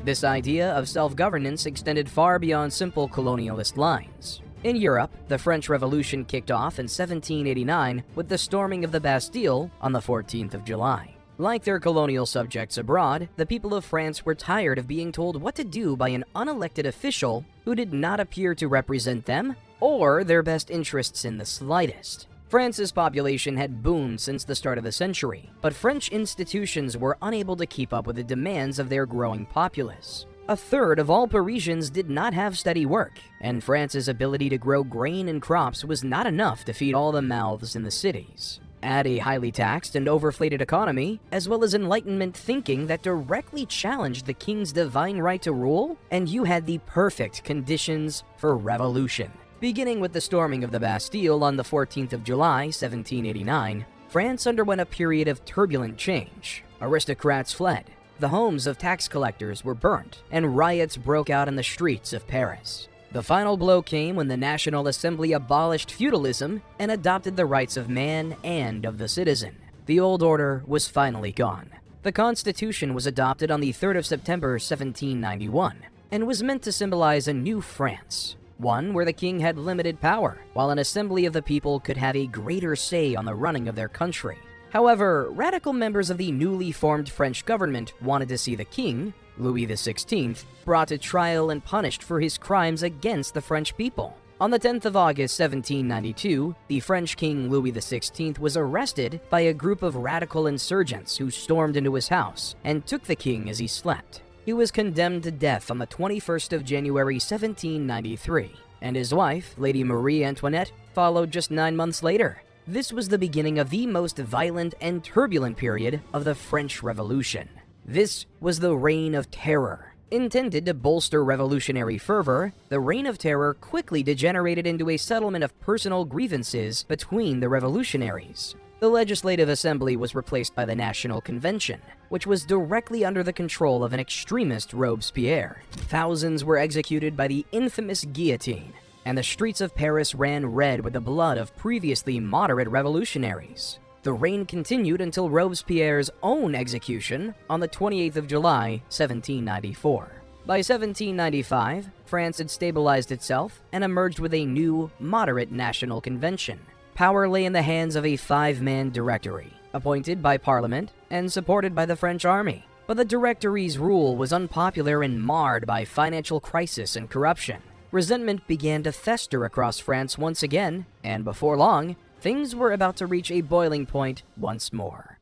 This idea of self-governance extended far beyond simple colonialist lines. In Europe, the French Revolution kicked off in 1789 with the storming of the Bastille on the 14th of July. Like their colonial subjects abroad, the people of France were tired of being told what to do by an unelected official who did not appear to represent them or their best interests in the slightest. France's population had boomed since the start of the century, but French institutions were unable to keep up with the demands of their growing populace. A third of all Parisians did not have steady work, and France's ability to grow grain and crops was not enough to feed all the mouths in the cities. Add a highly taxed and overflated economy, as well as Enlightenment thinking that directly challenged the king's divine right to rule, and you had the perfect conditions for revolution. Beginning with the storming of the Bastille on the 14th of July, 1789, France underwent a period of turbulent change. Aristocrats fled, the homes of tax collectors were burnt, and riots broke out in the streets of Paris. The final blow came when the National Assembly abolished feudalism and adopted the rights of man and of the citizen. The old order was finally gone. The Constitution was adopted on the 3rd of September, 1791, and was meant to symbolize a new France, one where the king had limited power, while an assembly of the people could have a greater say on the running of their country. However, radical members of the newly formed French government wanted to see the king, Louis XVI, brought to trial and punished for his crimes against the French people. On the 10th of August 1792, the French king Louis XVI was arrested by a group of radical insurgents who stormed into his house and took the king as he slept. He was condemned to death on the 21st of January 1793, and his wife, Lady Marie Antoinette, followed just 9 months later. This was the beginning of the most violent and turbulent period of the French Revolution. This was the Reign of Terror. Intended to bolster revolutionary fervor, the Reign of Terror quickly degenerated into a settlement of personal grievances between the revolutionaries. The Legislative Assembly was replaced by the National Convention, which was directly under the control of an extremist Robespierre. Thousands were executed by the infamous guillotine, and the streets of Paris ran red with the blood of previously moderate revolutionaries. The reign continued until Robespierre's own execution on the 28th of July, 1794. By 1795, France had stabilized itself and emerged with a new, moderate national convention. Power lay in the hands of a 5-man directory, appointed by Parliament and supported by the French army. But the directory's rule was unpopular and marred by financial crisis and corruption. Resentment began to fester across France once again, and before long, things were about to reach a boiling point once more.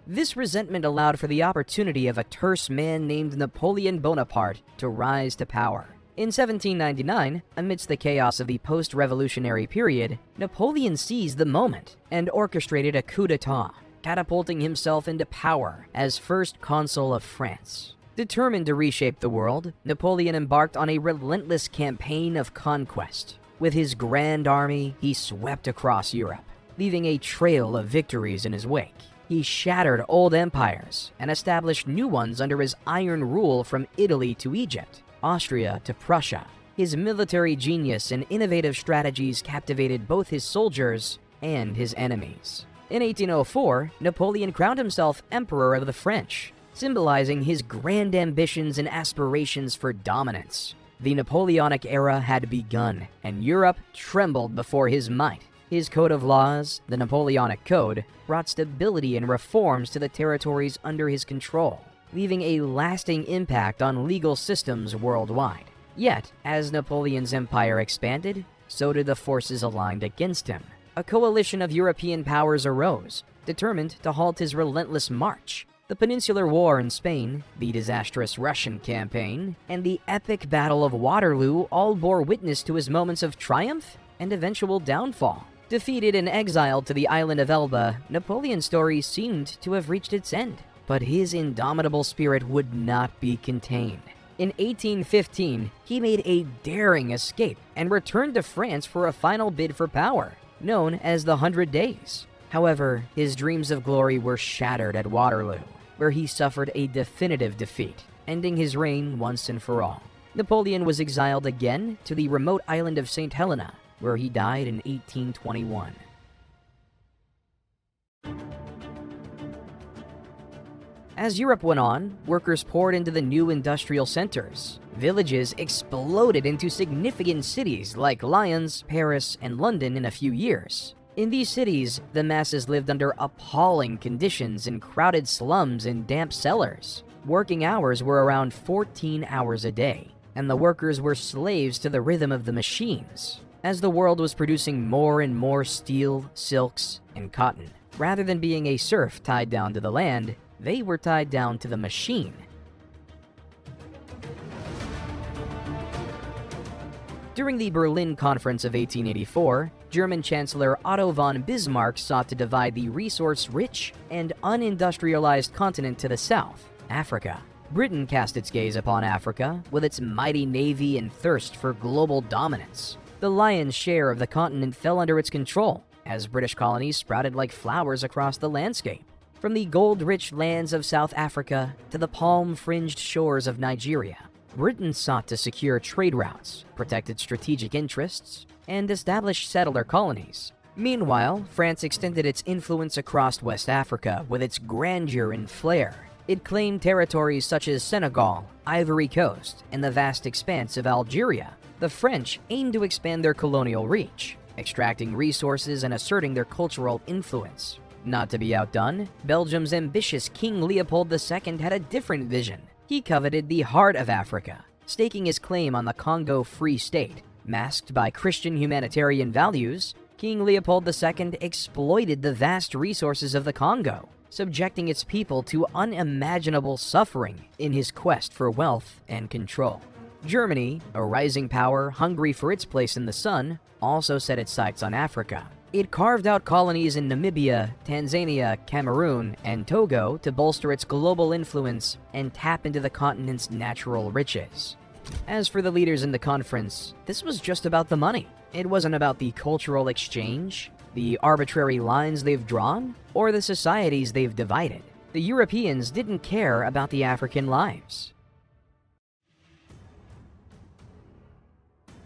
This resentment allowed for the opportunity of a terse man named Napoleon Bonaparte to rise to power. In 1799, amidst the chaos of the post-revolutionary period, Napoleon seized the moment and orchestrated a coup d'etat, catapulting himself into power as first consul of France. Determined to reshape the world, Napoleon embarked on a relentless campaign of conquest. With his grand army, he swept across Europe, leaving a trail of victories in his wake. He shattered old empires and established new ones under his iron rule from Italy to Egypt, Austria to Prussia. His military genius and innovative strategies captivated both his soldiers and his enemies. In 1804, Napoleon crowned himself Emperor of the French, symbolizing his grand ambitions and aspirations for dominance. The Napoleonic era had begun, and Europe trembled before his might. His code of laws, the Napoleonic Code, brought stability and reforms to the territories under his control, leaving a lasting impact on legal systems worldwide. Yet, as Napoleon's empire expanded, so did the forces aligned against him. A coalition of European powers arose, determined to halt his relentless march. The Peninsular War in Spain, the disastrous Russian campaign, and the epic Battle of Waterloo all bore witness to his moments of triumph and eventual downfall. Defeated and exiled to the island of Elba, Napoleon's story seemed to have reached its end. But his indomitable spirit would not be contained. In 1815, he made a daring escape and returned to France for a final bid for power, known as the 100 Days. However, his dreams of glory were shattered at Waterloo, where he suffered a definitive defeat, ending his reign once and for all. Napoleon was exiled again to the remote island of St. Helena, where he died in 1821. As Europe went on, workers poured into the new industrial centers. Villages exploded into significant cities like Lyons, Paris, and London in a few years. In these cities, the masses lived under appalling conditions in crowded slums and damp cellars. Working hours were around 14 hours a day, and the workers were slaves to the rhythm of the machines. As the world was producing more and more steel, silks, and cotton, rather than being a serf tied down to the land, they were tied down to the machine. During the Berlin Conference of 1884, German Chancellor Otto von Bismarck sought to divide the resource-rich and unindustrialized continent to the south, Africa. Britain cast its gaze upon Africa with its mighty navy and thirst for global dominance. The lion's share of the continent fell under its control, as British colonies sprouted like flowers across the landscape. From the gold-rich lands of South Africa to the palm-fringed shores of Nigeria, Britain sought to secure trade routes, protect its strategic interests, and establish settler colonies. Meanwhile, France extended its influence across West Africa with its grandeur and flair. It claimed territories such as Senegal, Ivory Coast, and the vast expanse of Algeria. The French aimed to expand their colonial reach, extracting resources and asserting their cultural influence. Not to be outdone, Belgium's ambitious King Leopold II had a different vision. He coveted the heart of Africa, staking his claim on the Congo Free State. Masked by Christian humanitarian values, King Leopold II exploited the vast resources of the Congo, subjecting its people to unimaginable suffering in his quest for wealth and control. Germany, a rising power hungry for its place in the sun, also set its sights on Africa. It carved out colonies in Namibia, Tanzania, Cameroon, and Togo to bolster its global influence and tap into the continent's natural riches. As for the leaders in the conference, this was just about the money. It wasn't about the cultural exchange, the arbitrary lines they've drawn, or the societies they've divided. The Europeans didn't care about the African lives.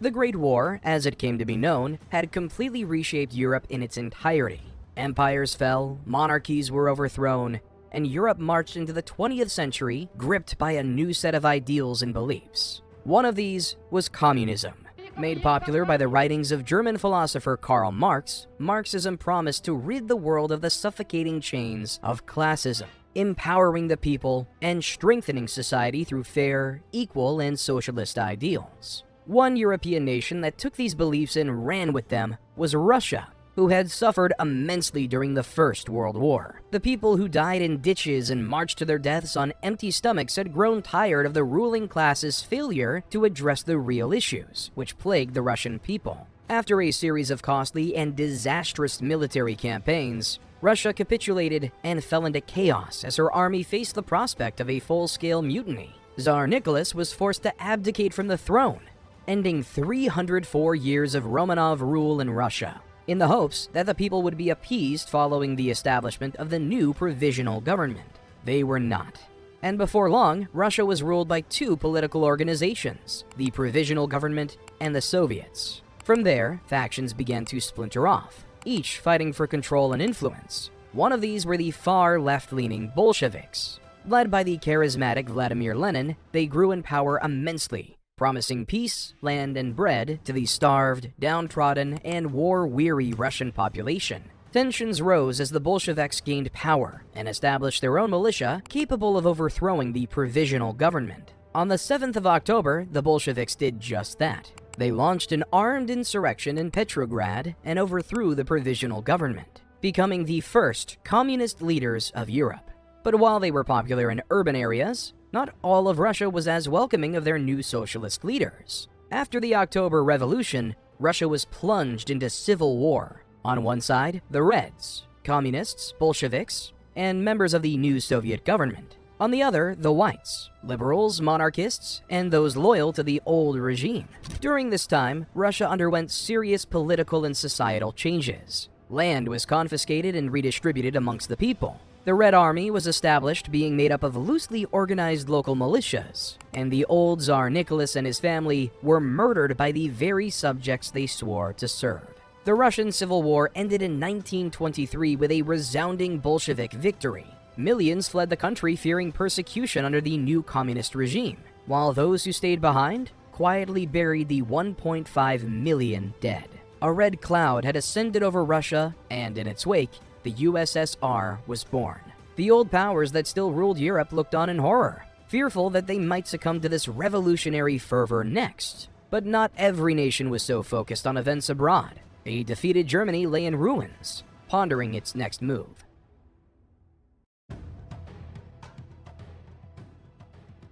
The Great War, as it came to be known, had completely reshaped Europe in its entirety. Empires fell, monarchies were overthrown, and Europe marched into the 20th century gripped by a new set of ideals and beliefs. One of these was communism. Made popular by the writings of German philosopher Karl Marx, Marxism promised to rid the world of the suffocating chains of classism, empowering the people and strengthening society through fair, equal, and socialist ideals. One European nation that took these beliefs and ran with them was Russia, who had suffered immensely during the First World War. The people who died in ditches and marched to their deaths on empty stomachs had grown tired of the ruling class's failure to address the real issues which plagued the Russian people. After a series of costly and disastrous military campaigns, Russia capitulated and fell into chaos as her army faced the prospect of a full-scale mutiny. Tsar Nicholas was forced to abdicate from the throne, ending 304 years of Romanov rule in Russia, in the hopes that the people would be appeased following the establishment of the new provisional government. They were not. And before long, Russia was ruled by two political organizations, the Provisional Government and the Soviets. From there, factions began to splinter off, each fighting for control and influence. One of these were the far left-leaning Bolsheviks. Led by the charismatic Vladimir Lenin, they grew in power immensely, promising peace, land, and bread to the starved, downtrodden, and war-weary Russian population. Tensions rose as the Bolsheviks gained power and established their own militia capable of overthrowing the provisional government. On the 7th of October, the Bolsheviks did just that. They launched an armed insurrection in Petrograd and overthrew the provisional government, becoming the first communist leaders of Europe. But while they were popular in urban areas, not all of Russia was as welcoming of their new socialist leaders. After the October Revolution, Russia was plunged into civil war. On one side, the Reds, communists, Bolsheviks, and members of the new Soviet government. On the other, the Whites, liberals, monarchists, and those loyal to the old regime. During this time, Russia underwent serious political and societal changes. Land was confiscated and redistributed amongst the people. The Red Army was established, being made up of loosely organized local militias, and the old Tsar Nicholas and his family were murdered by the very subjects they swore to serve. The Russian Civil War ended in 1923 with a resounding Bolshevik victory. Millions fled the country fearing persecution under the new communist regime, while those who stayed behind quietly buried the 1.5 million dead. A red cloud had ascended over Russia, and in its wake, the USSR was born. The old powers that still ruled Europe looked on in horror, fearful that they might succumb to this revolutionary fervor next. But not every nation was so focused on events abroad. A defeated Germany lay in ruins, pondering its next move.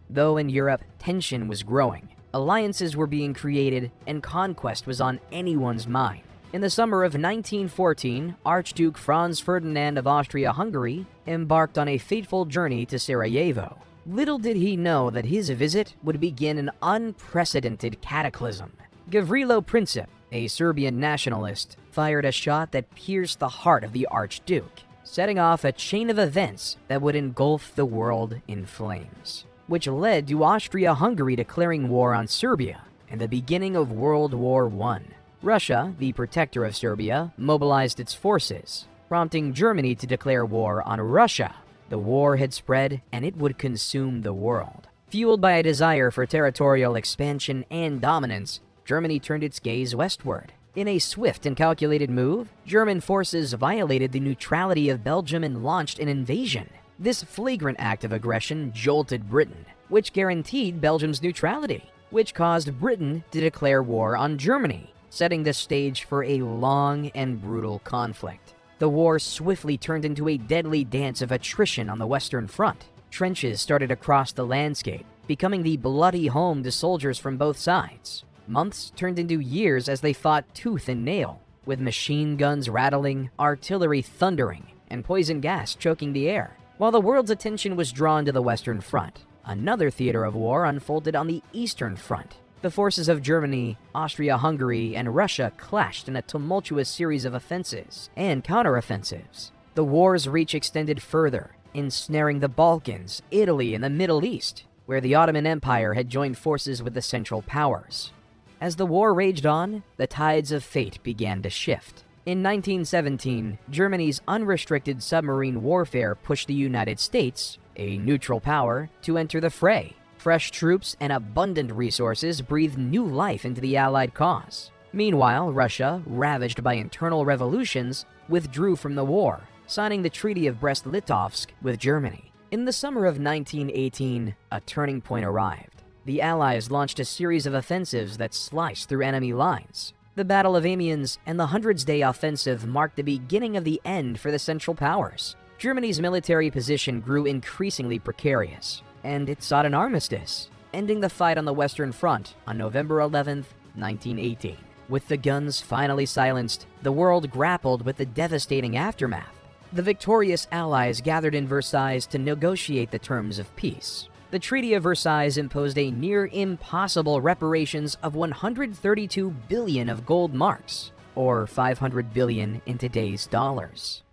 Though in Europe, tension was growing, alliances were being created, and conquest was on anyone's mind. In the summer of 1914, Archduke Franz Ferdinand of Austria-Hungary embarked on a fateful journey to Sarajevo. Little did he know that his visit would begin an unprecedented cataclysm. Gavrilo Princip, a Serbian nationalist, fired a shot that pierced the heart of the Archduke, setting off a chain of events that would engulf the world in flames, which led to Austria-Hungary declaring war on Serbia and the beginning of World War I. Russia, the protector of Serbia, mobilized its forces, prompting Germany to declare war on Russia. The war had spread, and it would consume the world. Fueled by a desire for territorial expansion and dominance, Germany turned its gaze westward. In a swift and calculated move, German forces violated the neutrality of Belgium and launched an invasion. This flagrant act of aggression jolted Britain, which guaranteed Belgium's neutrality, which caused Britain to declare war on Germany, setting the stage for a long and brutal conflict. The war swiftly turned into a deadly dance of attrition on the Western Front. Trenches started across the landscape, becoming the bloody home to soldiers from both sides. Months turned into years as they fought tooth and nail, with machine guns rattling, artillery thundering, and poison gas choking the air. While the world's attention was drawn to the Western Front, another theater of war unfolded on the Eastern Front. The forces of Germany, Austria-Hungary, and Russia clashed in a tumultuous series of offensives and counteroffensives. The war's reach extended further, ensnaring the Balkans, Italy, and the Middle East, where the Ottoman Empire had joined forces with the Central Powers. As the war raged on, the tides of fate began to shift. In 1917, Germany's unrestricted submarine warfare pushed the United States, a neutral power, to enter the fray. Fresh troops and abundant resources breathed new life into the Allied cause. Meanwhile, Russia, ravaged by internal revolutions, withdrew from the war, signing the Treaty of Brest-Litovsk with Germany. In the summer of 1918, a turning point arrived. The Allies launched a series of offensives that sliced through enemy lines. The Battle of Amiens and the Hundreds Day Offensive marked the beginning of the end for the Central Powers. Germany's military position grew increasingly precarious, and it sought an armistice, ending the fight on the Western Front on November 11, 1918. With the guns finally silenced, the world grappled with the devastating aftermath. The victorious Allies gathered in Versailles to negotiate the terms of peace. The Treaty of Versailles imposed a near-impossible reparations of 132 billion of gold marks, or 500 billion in today's dollars.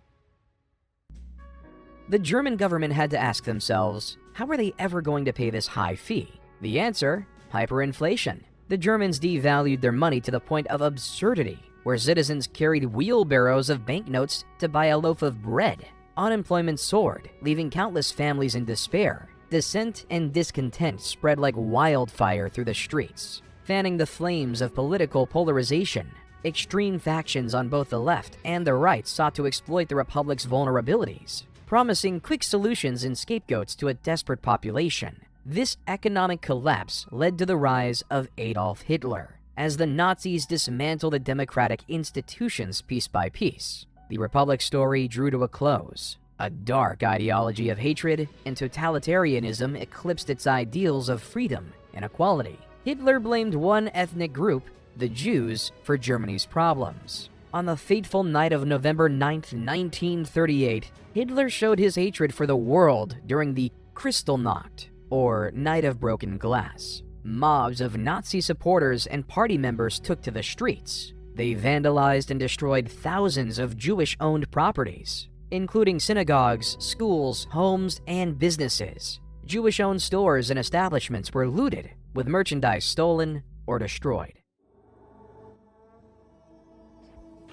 The German government had to ask themselves, how were they ever going to pay this high fee? The answer? Hyperinflation. The Germans devalued their money to the point of absurdity, where citizens carried wheelbarrows of banknotes to buy a loaf of bread. Unemployment soared, leaving countless families in despair. Dissent and discontent spread like wildfire through the streets, fanning the flames of political polarization. Extreme factions on both the left and the right sought to exploit the Republic's vulnerabilities, promising quick solutions and scapegoats to a desperate population. This economic collapse led to the rise of Adolf Hitler, as the Nazis dismantled the democratic institutions piece by piece. The Republic's story drew to a close. A dark ideology of hatred and totalitarianism eclipsed its ideals of freedom and equality. Hitler blamed one ethnic group, the Jews, for Germany's problems. On the fateful night of November 9, 1938, Hitler showed his hatred for the world during the Kristallnacht, or Night of Broken Glass. Mobs of Nazi supporters and party members took to the streets. They vandalized and destroyed thousands of Jewish-owned properties, including synagogues, schools, homes, and businesses. Jewish-owned stores and establishments were looted, with merchandise stolen or destroyed.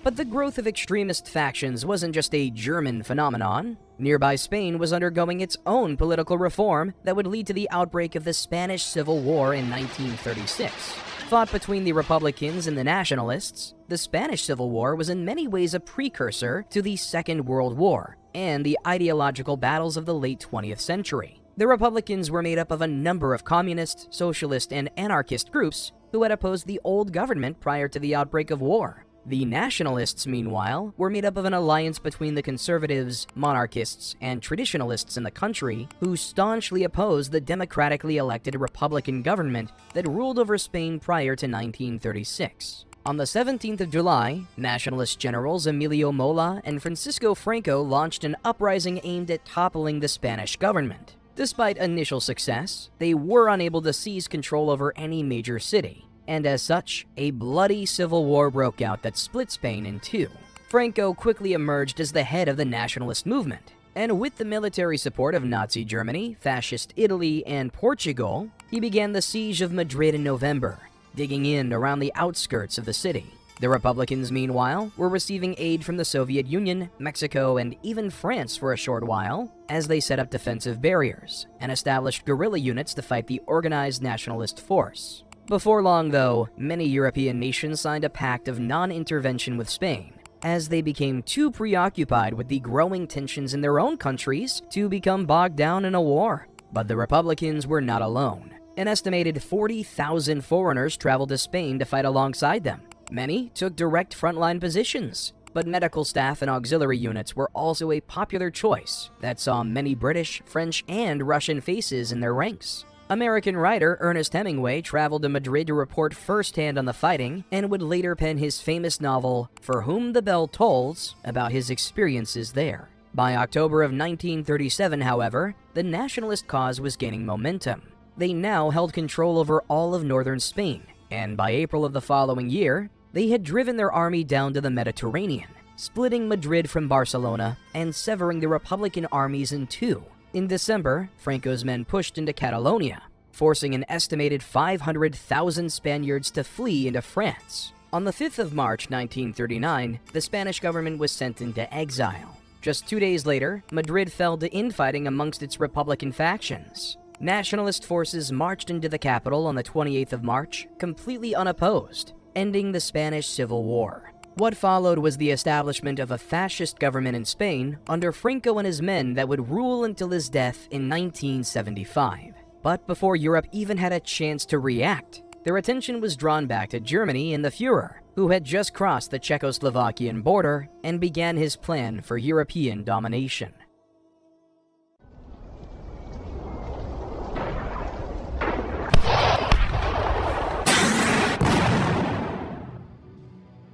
But the growth of extremist factions wasn't just a German phenomenon. Nearby Spain was undergoing its own political reform that would lead to the outbreak of the Spanish Civil War in 1936. Fought between the Republicans and the Nationalists, the Spanish Civil War was in many ways a precursor to the Second World War and the ideological battles of the late 20th century. The Republicans were made up of a number of communist, socialist, and anarchist groups who had opposed the old government prior to the outbreak of war. The Nationalists, meanwhile, were made up of an alliance between the conservatives, monarchists, and traditionalists in the country who staunchly opposed the democratically elected Republican government that ruled over Spain prior to 1936. On the 17th of July, nationalist generals Emilio Mola and Francisco Franco launched an uprising aimed at toppling the Spanish government. Despite initial success, they were unable to seize control over any major city. And as such, a bloody civil war broke out that split Spain in two. Franco quickly emerged as the head of the nationalist movement, and with the military support of Nazi Germany, Fascist Italy, and Portugal, he began the siege of Madrid in November, digging in around the outskirts of the city. The Republicans, meanwhile, were receiving aid from the Soviet Union, Mexico, and even France for a short while, as they set up defensive barriers and established guerrilla units to fight the organized nationalist force. Before long, though, many European nations signed a pact of non-intervention with Spain, as they became too preoccupied with the growing tensions in their own countries to become bogged down in a war. But the Republicans were not alone. An estimated 40,000 foreigners traveled to Spain to fight alongside them. Many took direct frontline positions, but medical staff and auxiliary units were also a popular choice that saw many British, French, and Russian faces in their ranks. American writer Ernest Hemingway traveled to Madrid to report firsthand on the fighting and would later pen his famous novel, For Whom the Bell Tolls, about his experiences there. By October of 1937, however, the nationalist cause was gaining momentum. They now held control over all of northern Spain, and by April of the following year, they had driven their army down to the Mediterranean, splitting Madrid from Barcelona and severing the Republican armies in two. In December, Franco's men pushed into Catalonia, forcing an estimated 500,000 Spaniards to flee into France. On the 5th of March 1939, the Spanish government was sent into exile. Just 2 days later, Madrid fell to infighting amongst its Republican factions. Nationalist forces marched into the capital on the 28th of March, completely unopposed, ending the Spanish Civil War. What followed was the establishment of a fascist government in Spain under Franco and his men that would rule until his death in 1975. But before Europe even had a chance to react, their attention was drawn back to Germany and the Führer, who had just crossed the Czechoslovakian border and began his plan for European domination.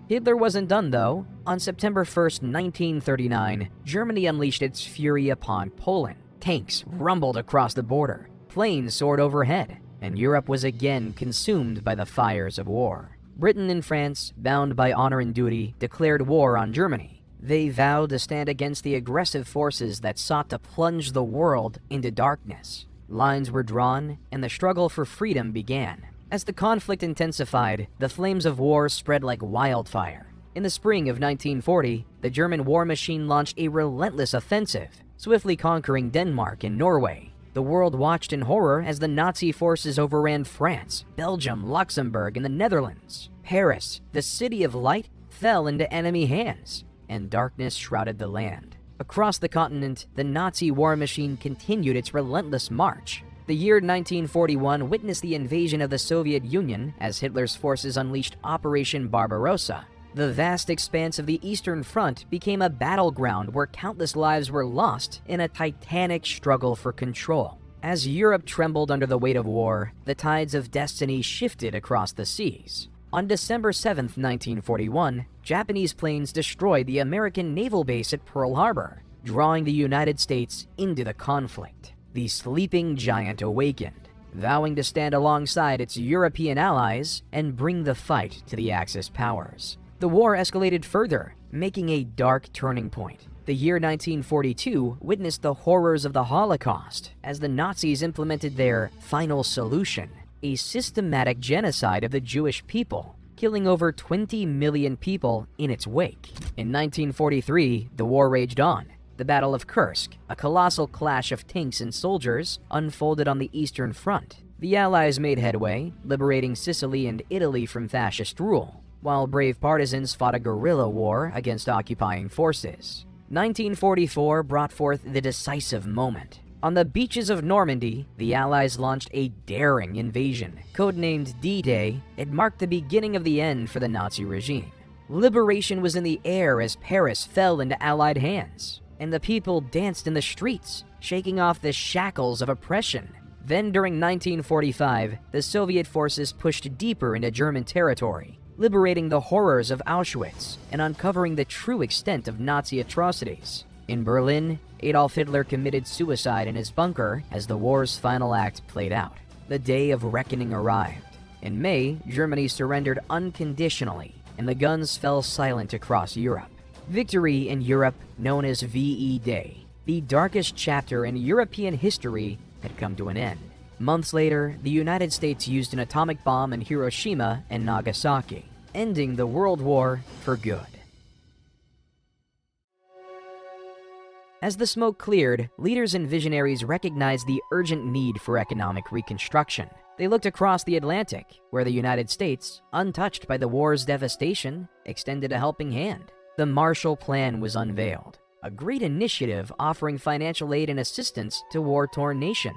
Hitler wasn't done, though. On September 1st, 1939, Germany unleashed its fury upon Poland. Tanks rumbled across the border, planes soared overhead, and Europe was again consumed by the fires of war. Britain and France, bound by honor and duty, declared war on Germany. They vowed to stand against the aggressive forces that sought to plunge the world into darkness. Lines were drawn, and the struggle for freedom began. As the conflict intensified, the flames of war spread like wildfire. In the spring of 1940, the German war machine launched a relentless offensive, swiftly conquering Denmark and Norway. The world watched in horror as the Nazi forces overran France, Belgium, Luxembourg, and the Netherlands. Paris, the city of light, fell into enemy hands, and darkness shrouded the land. Across the continent, the Nazi war machine continued its relentless march. The year 1941 witnessed the invasion of the Soviet Union as Hitler's forces unleashed Operation Barbarossa. The vast expanse of the Eastern Front became a battleground where countless lives were lost in a titanic struggle for control. As Europe trembled under the weight of war, the tides of destiny shifted across the seas. On December 7, 1941, Japanese planes destroyed the American naval base at Pearl Harbor, drawing the United States into the conflict. The sleeping giant awakened, vowing to stand alongside its European allies and bring the fight to the Axis powers. The war escalated further, making a dark turning point. The year 1942 witnessed the horrors of the Holocaust as the Nazis implemented their final solution, a systematic genocide of the Jewish people, killing over 20 million people in its wake. In 1943, the war raged on. The Battle of Kursk, a colossal clash of tanks and soldiers, unfolded on the Eastern Front. The Allies made headway, liberating Sicily and Italy from fascist rule, while brave partisans fought a guerrilla war against occupying forces. 1944 brought forth the decisive moment. On the beaches of Normandy, the Allies launched a daring invasion. Codenamed D-Day, it marked the beginning of the end for the Nazi regime. Liberation was in the air as Paris fell into Allied hands, and the people danced in the streets, shaking off the shackles of oppression. Then during 1945, the Soviet forces pushed deeper into German territory, liberating the horrors of Auschwitz and uncovering the true extent of Nazi atrocities. In Berlin, Adolf Hitler committed suicide in his bunker as the war's final act played out. The day of reckoning arrived. In May, Germany surrendered unconditionally, and the guns fell silent across Europe. Victory in Europe, known as VE Day, the darkest chapter in European history, had come to an end. Months later, the United States used an atomic bomb in Hiroshima and Nagasaki. ending the World War for good. As the smoke cleared, leaders and visionaries recognized the urgent need for economic reconstruction. They looked across the Atlantic, where the United States, untouched by the war's devastation, extended a helping hand. The Marshall Plan was unveiled, a great initiative offering financial aid and assistance to war-torn nations,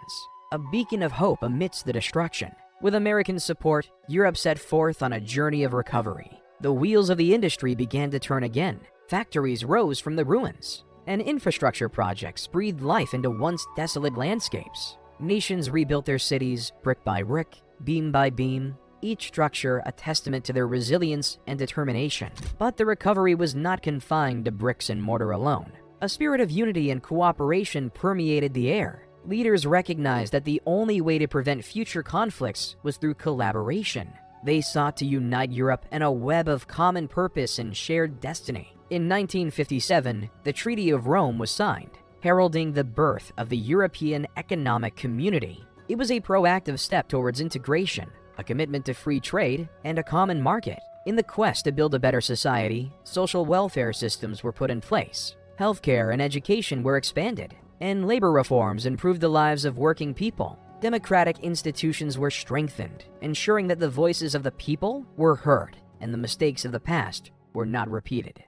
a beacon of hope amidst the destruction. With American support, Europe set forth on a journey of recovery. The wheels of the industry began to turn again. Factories rose from the ruins, and infrastructure projects breathed life into once desolate landscapes. Nations rebuilt their cities brick by brick, beam by beam, each structure a testament to their resilience and determination. But the recovery was not confined to bricks and mortar alone. A spirit of unity and cooperation permeated the air. Leaders recognized that the only way to prevent future conflicts was through collaboration. They sought to unite Europe in a web of common purpose and shared destiny. In 1957, the Treaty of Rome was signed, heralding the birth of the European Economic Community. It was a proactive step towards integration, a commitment to free trade, and a common market. In the quest to build a better society, social welfare systems were put in place, healthcare and education were expanded, and labor reforms improved the lives of working people. Democratic institutions were strengthened, ensuring that the voices of the people were heard and the mistakes of the past were not repeated.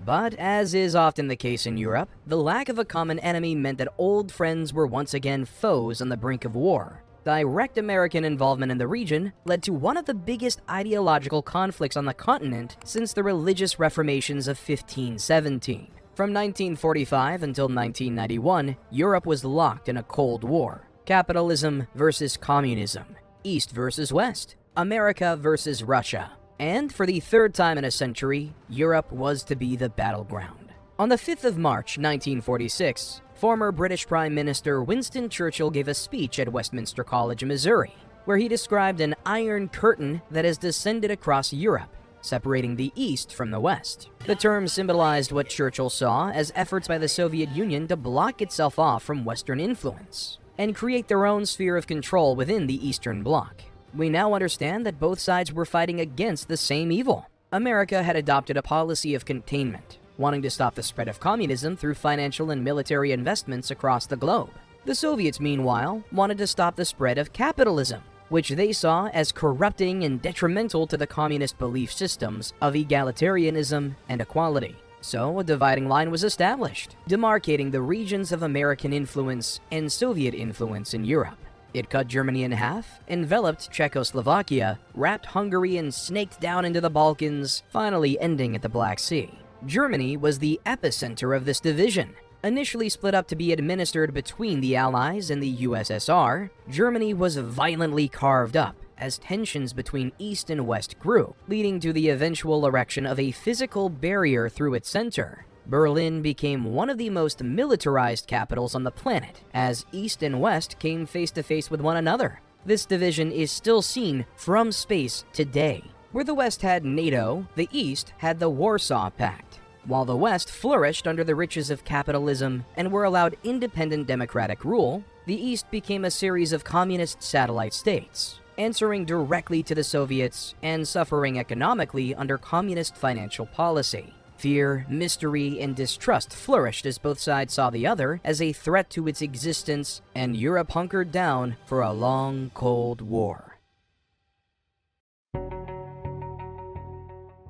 But as is often the case in Europe, the lack of a common enemy meant that old friends were once again foes on the brink of war. Direct American involvement in the region led to one of the biggest ideological conflicts on the continent since the religious reformations of 1517. From 1945 until 1991, Europe was locked in a Cold War. Capitalism versus communism, East versus West, America versus Russia. And for the third time in a century, Europe was to be the battleground. On the 5th of March 1946, former British Prime Minister Winston Churchill gave a speech at Westminster College, Missouri, where he described an iron curtain that has descended across Europe, separating the East from the West. The term symbolized what Churchill saw as efforts by the Soviet Union to block itself off from Western influence and create their own sphere of control within the Eastern Bloc. We now understand that both sides were fighting against the same evil. America had adopted a policy of containment, wanting to stop the spread of communism through financial and military investments across the globe. The Soviets, meanwhile, wanted to stop the spread of capitalism, which they saw as corrupting and detrimental to the communist belief systems of egalitarianism and equality. So a dividing line was established, demarcating the regions of American influence and Soviet influence in Europe. It cut Germany in half, enveloped Czechoslovakia, wrapped Hungary, and snaked down into the Balkans, finally ending at the Black Sea. Germany was the epicenter of this division. Initially split up to be administered between the Allies and the USSR, Germany was violently carved up as tensions between East and West grew, leading to the eventual erection of a physical barrier through its center. Berlin became one of the most militarized capitals on the planet, as East and West came face to face with one another. This division is still seen from space today. Where the West had NATO, the East had the Warsaw Pact. While the West flourished under the riches of capitalism and were allowed independent democratic rule, the East became a series of communist satellite states, answering directly to the Soviets and suffering economically under communist financial policy. Fear, mystery, and distrust flourished as both sides saw the other as a threat to its existence, and Europe hunkered down for a long, cold war.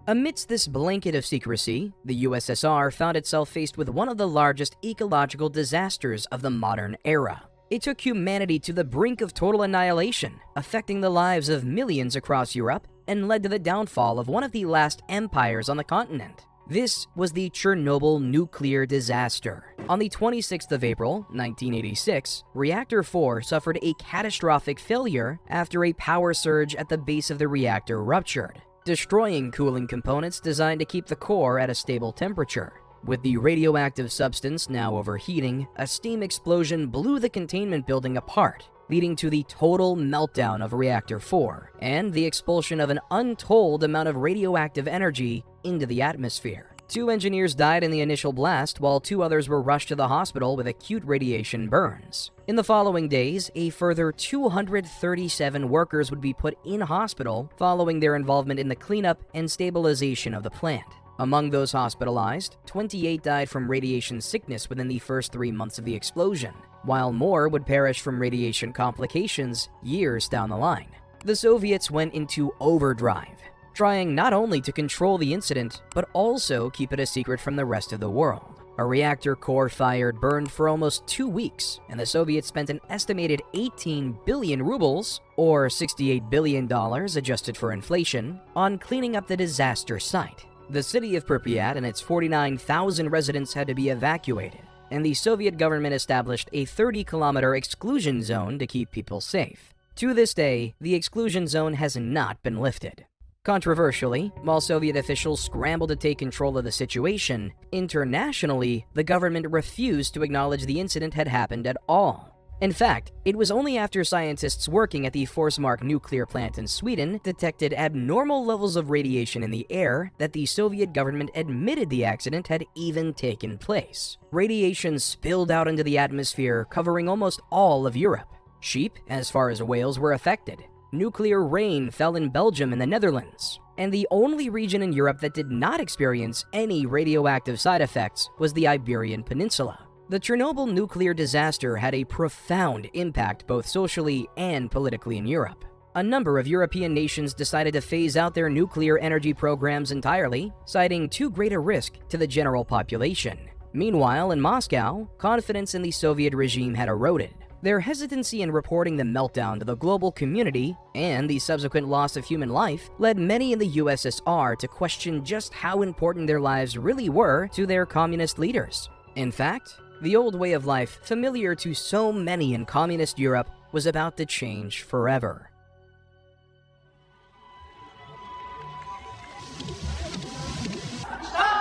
Amidst this blanket of secrecy, the USSR found itself faced with one of the largest ecological disasters of the modern era. It took humanity to the brink of total annihilation, affecting the lives of millions across Europe, and led to the downfall of one of the last empires on the continent. This was the Chernobyl nuclear disaster. On the 26th of April, 1986, Reactor 4 suffered a catastrophic failure after a power surge at the base of the reactor ruptured, destroying cooling components designed to keep the core at a stable temperature. With the radioactive substance now overheating, a steam explosion blew the containment building apart, leading to the total meltdown of Reactor 4 and the expulsion of an untold amount of radioactive energy into the atmosphere. 2 engineers died in the initial blast, while 2 others were rushed to the hospital with acute radiation burns. In the following days, a further 237 workers would be put in hospital following their involvement in the cleanup and stabilization of the plant. Among those hospitalized, 28 died from radiation sickness within the first 3 months of the explosion, while more would perish from radiation complications years down the line. The Soviets went into overdrive, trying not only to control the incident, but also keep it a secret from the rest of the world. A reactor core fire burned for almost 2 weeks, and the Soviets spent an estimated 18 billion rubles, or $68 billion adjusted for inflation, on cleaning up the disaster site. The city of Pripyat and its 49,000 residents had to be evacuated, and the Soviet government established a 30-kilometer exclusion zone to keep people safe. To this day, the exclusion zone has not been lifted. Controversially, while Soviet officials scrambled to take control of the situation, internationally, the government refused to acknowledge the incident had happened at all. In fact, it was only after scientists working at the Forsmark nuclear plant in Sweden detected abnormal levels of radiation in the air that the Soviet government admitted the accident had even taken place. Radiation spilled out into the atmosphere, covering almost all of Europe. Sheep, as far as whales, were affected. Nuclear rain fell in Belgium and the Netherlands. And the only region in Europe that did not experience any radioactive side effects was the Iberian Peninsula. The Chernobyl nuclear disaster had a profound impact both socially and politically in Europe. A number of European nations decided to phase out their nuclear energy programs entirely, citing too great a risk to the general population. Meanwhile, in Moscow, confidence in the Soviet regime had eroded. Their hesitancy in reporting the meltdown to the global community and the subsequent loss of human life led many in the USSR to question just how important their lives really were to their communist leaders. In fact, the old way of life, familiar to so many in communist Europe, was about to change forever.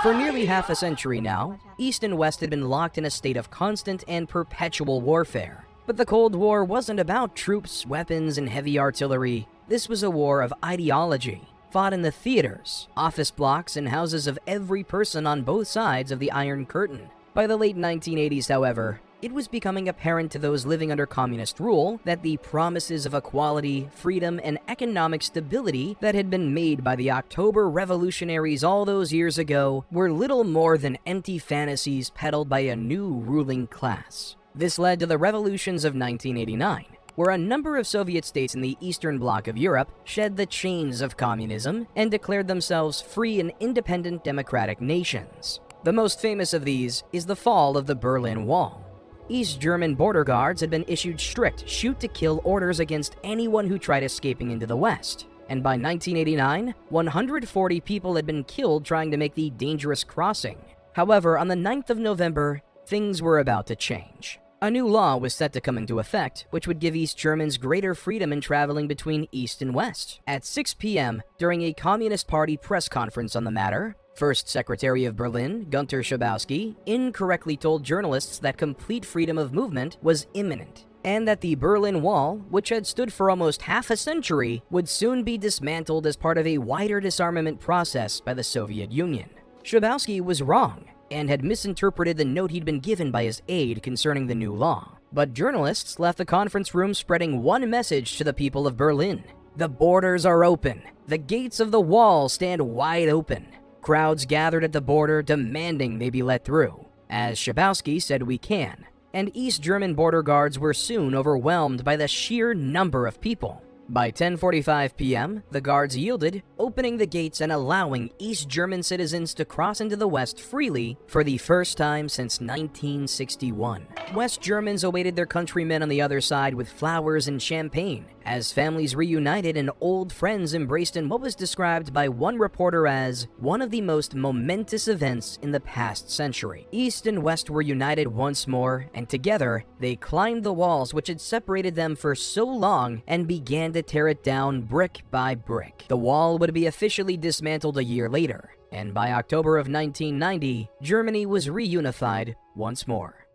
For nearly half a century now, East and West had been locked in a state of constant and perpetual warfare. But the Cold War wasn't about troops, weapons, and heavy artillery. This was a war of ideology, fought in the theaters, office blocks, and houses of every person on both sides of the Iron Curtain. By the late 1980s, however, it was becoming apparent to those living under communist rule that the promises of equality, freedom, and economic stability that had been made by the October revolutionaries all those years ago were little more than empty fantasies peddled by a new ruling class. This led to the revolutions of 1989, where a number of Soviet states in the Eastern Bloc of Europe shed the chains of communism and declared themselves free and independent democratic nations. The most famous of these is the fall of the Berlin Wall. East German border guards had been issued strict shoot-to-kill orders against anyone who tried escaping into the West. And by 1989, 140 people had been killed trying to make the dangerous crossing. However, on the 9th of November, things were about to change. A new law was set to come into effect, which would give East Germans greater freedom in traveling between East and West. At 6 p.m., during a Communist Party press conference on the matter, First Secretary of Berlin, Gunter Schabowski, incorrectly told journalists that complete freedom of movement was imminent, and that the Berlin Wall, which had stood for almost half a century, would soon be dismantled as part of a wider disarmament process by the Soviet Union. Schabowski was wrong, and had misinterpreted the note he'd been given by his aide concerning the new law. But journalists left the conference room spreading one message to the people of Berlin: the borders are open. The gates of the wall stand wide open. Crowds gathered at the border demanding they be let through. As Schabowski said, we can. And East German border guards were soon overwhelmed by the sheer number of people. By 10:45 p.m., the guards yielded, opening the gates and allowing East German citizens to cross into the West freely for the first time since 1961. West Germans awaited their countrymen on the other side with flowers and champagne, as families reunited and old friends embraced in what was described by one reporter as one of the most momentous events in the past century. East and West were united once more, and together, they climbed the walls which had separated them for so long and began to tear it down brick by brick. The wall would be officially dismantled a year later, and by October of 1990, Germany was reunified once more.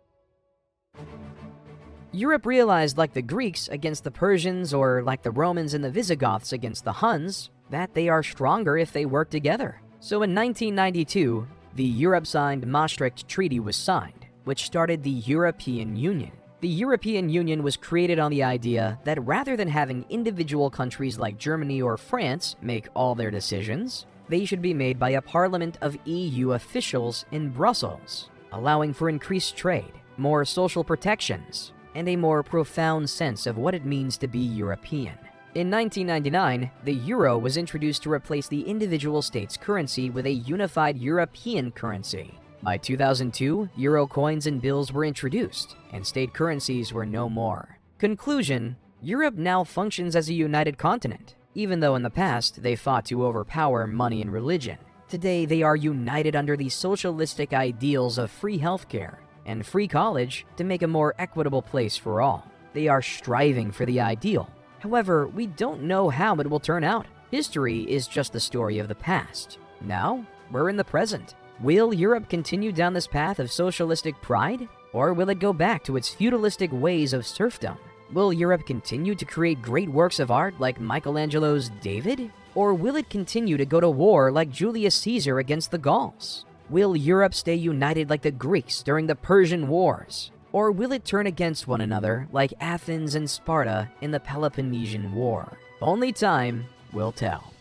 Europe realized, like the Greeks against the Persians or like the Romans and the Visigoths against the Huns, that they are stronger if they work together. So in 1992, The Europe-signed Maastricht Treaty was signed, which started the European Union. The European Union was created on the idea that rather than having individual countries like Germany or France make all their decisions, they should be made by a parliament of EU officials in Brussels, allowing for increased trade, more social protections, and a more profound sense of what it means to be European. In 1999, the euro was introduced to replace the individual state's currency with a unified European currency. By 2002, euro coins and bills were introduced, and state currencies were no more. Conclusion: Europe now functions as a united continent. Even though in the past they fought to overpower money and religion, today they are united under the socialistic ideals of free healthcare and free college to make a more equitable place for all. They are striving for the ideal. However, we don't know how it will turn out. History is just the story of the past. Now, we're in the present. Will Europe continue down this path of socialistic pride? Or will it go back to its feudalistic ways of serfdom? Will Europe continue to create great works of art like Michelangelo's David? Or will it continue to go to war like Julius Caesar against the Gauls? Will Europe stay united like the Greeks during the Persian Wars? Or will it turn against one another like Athens and Sparta in the Peloponnesian War? Only time will tell.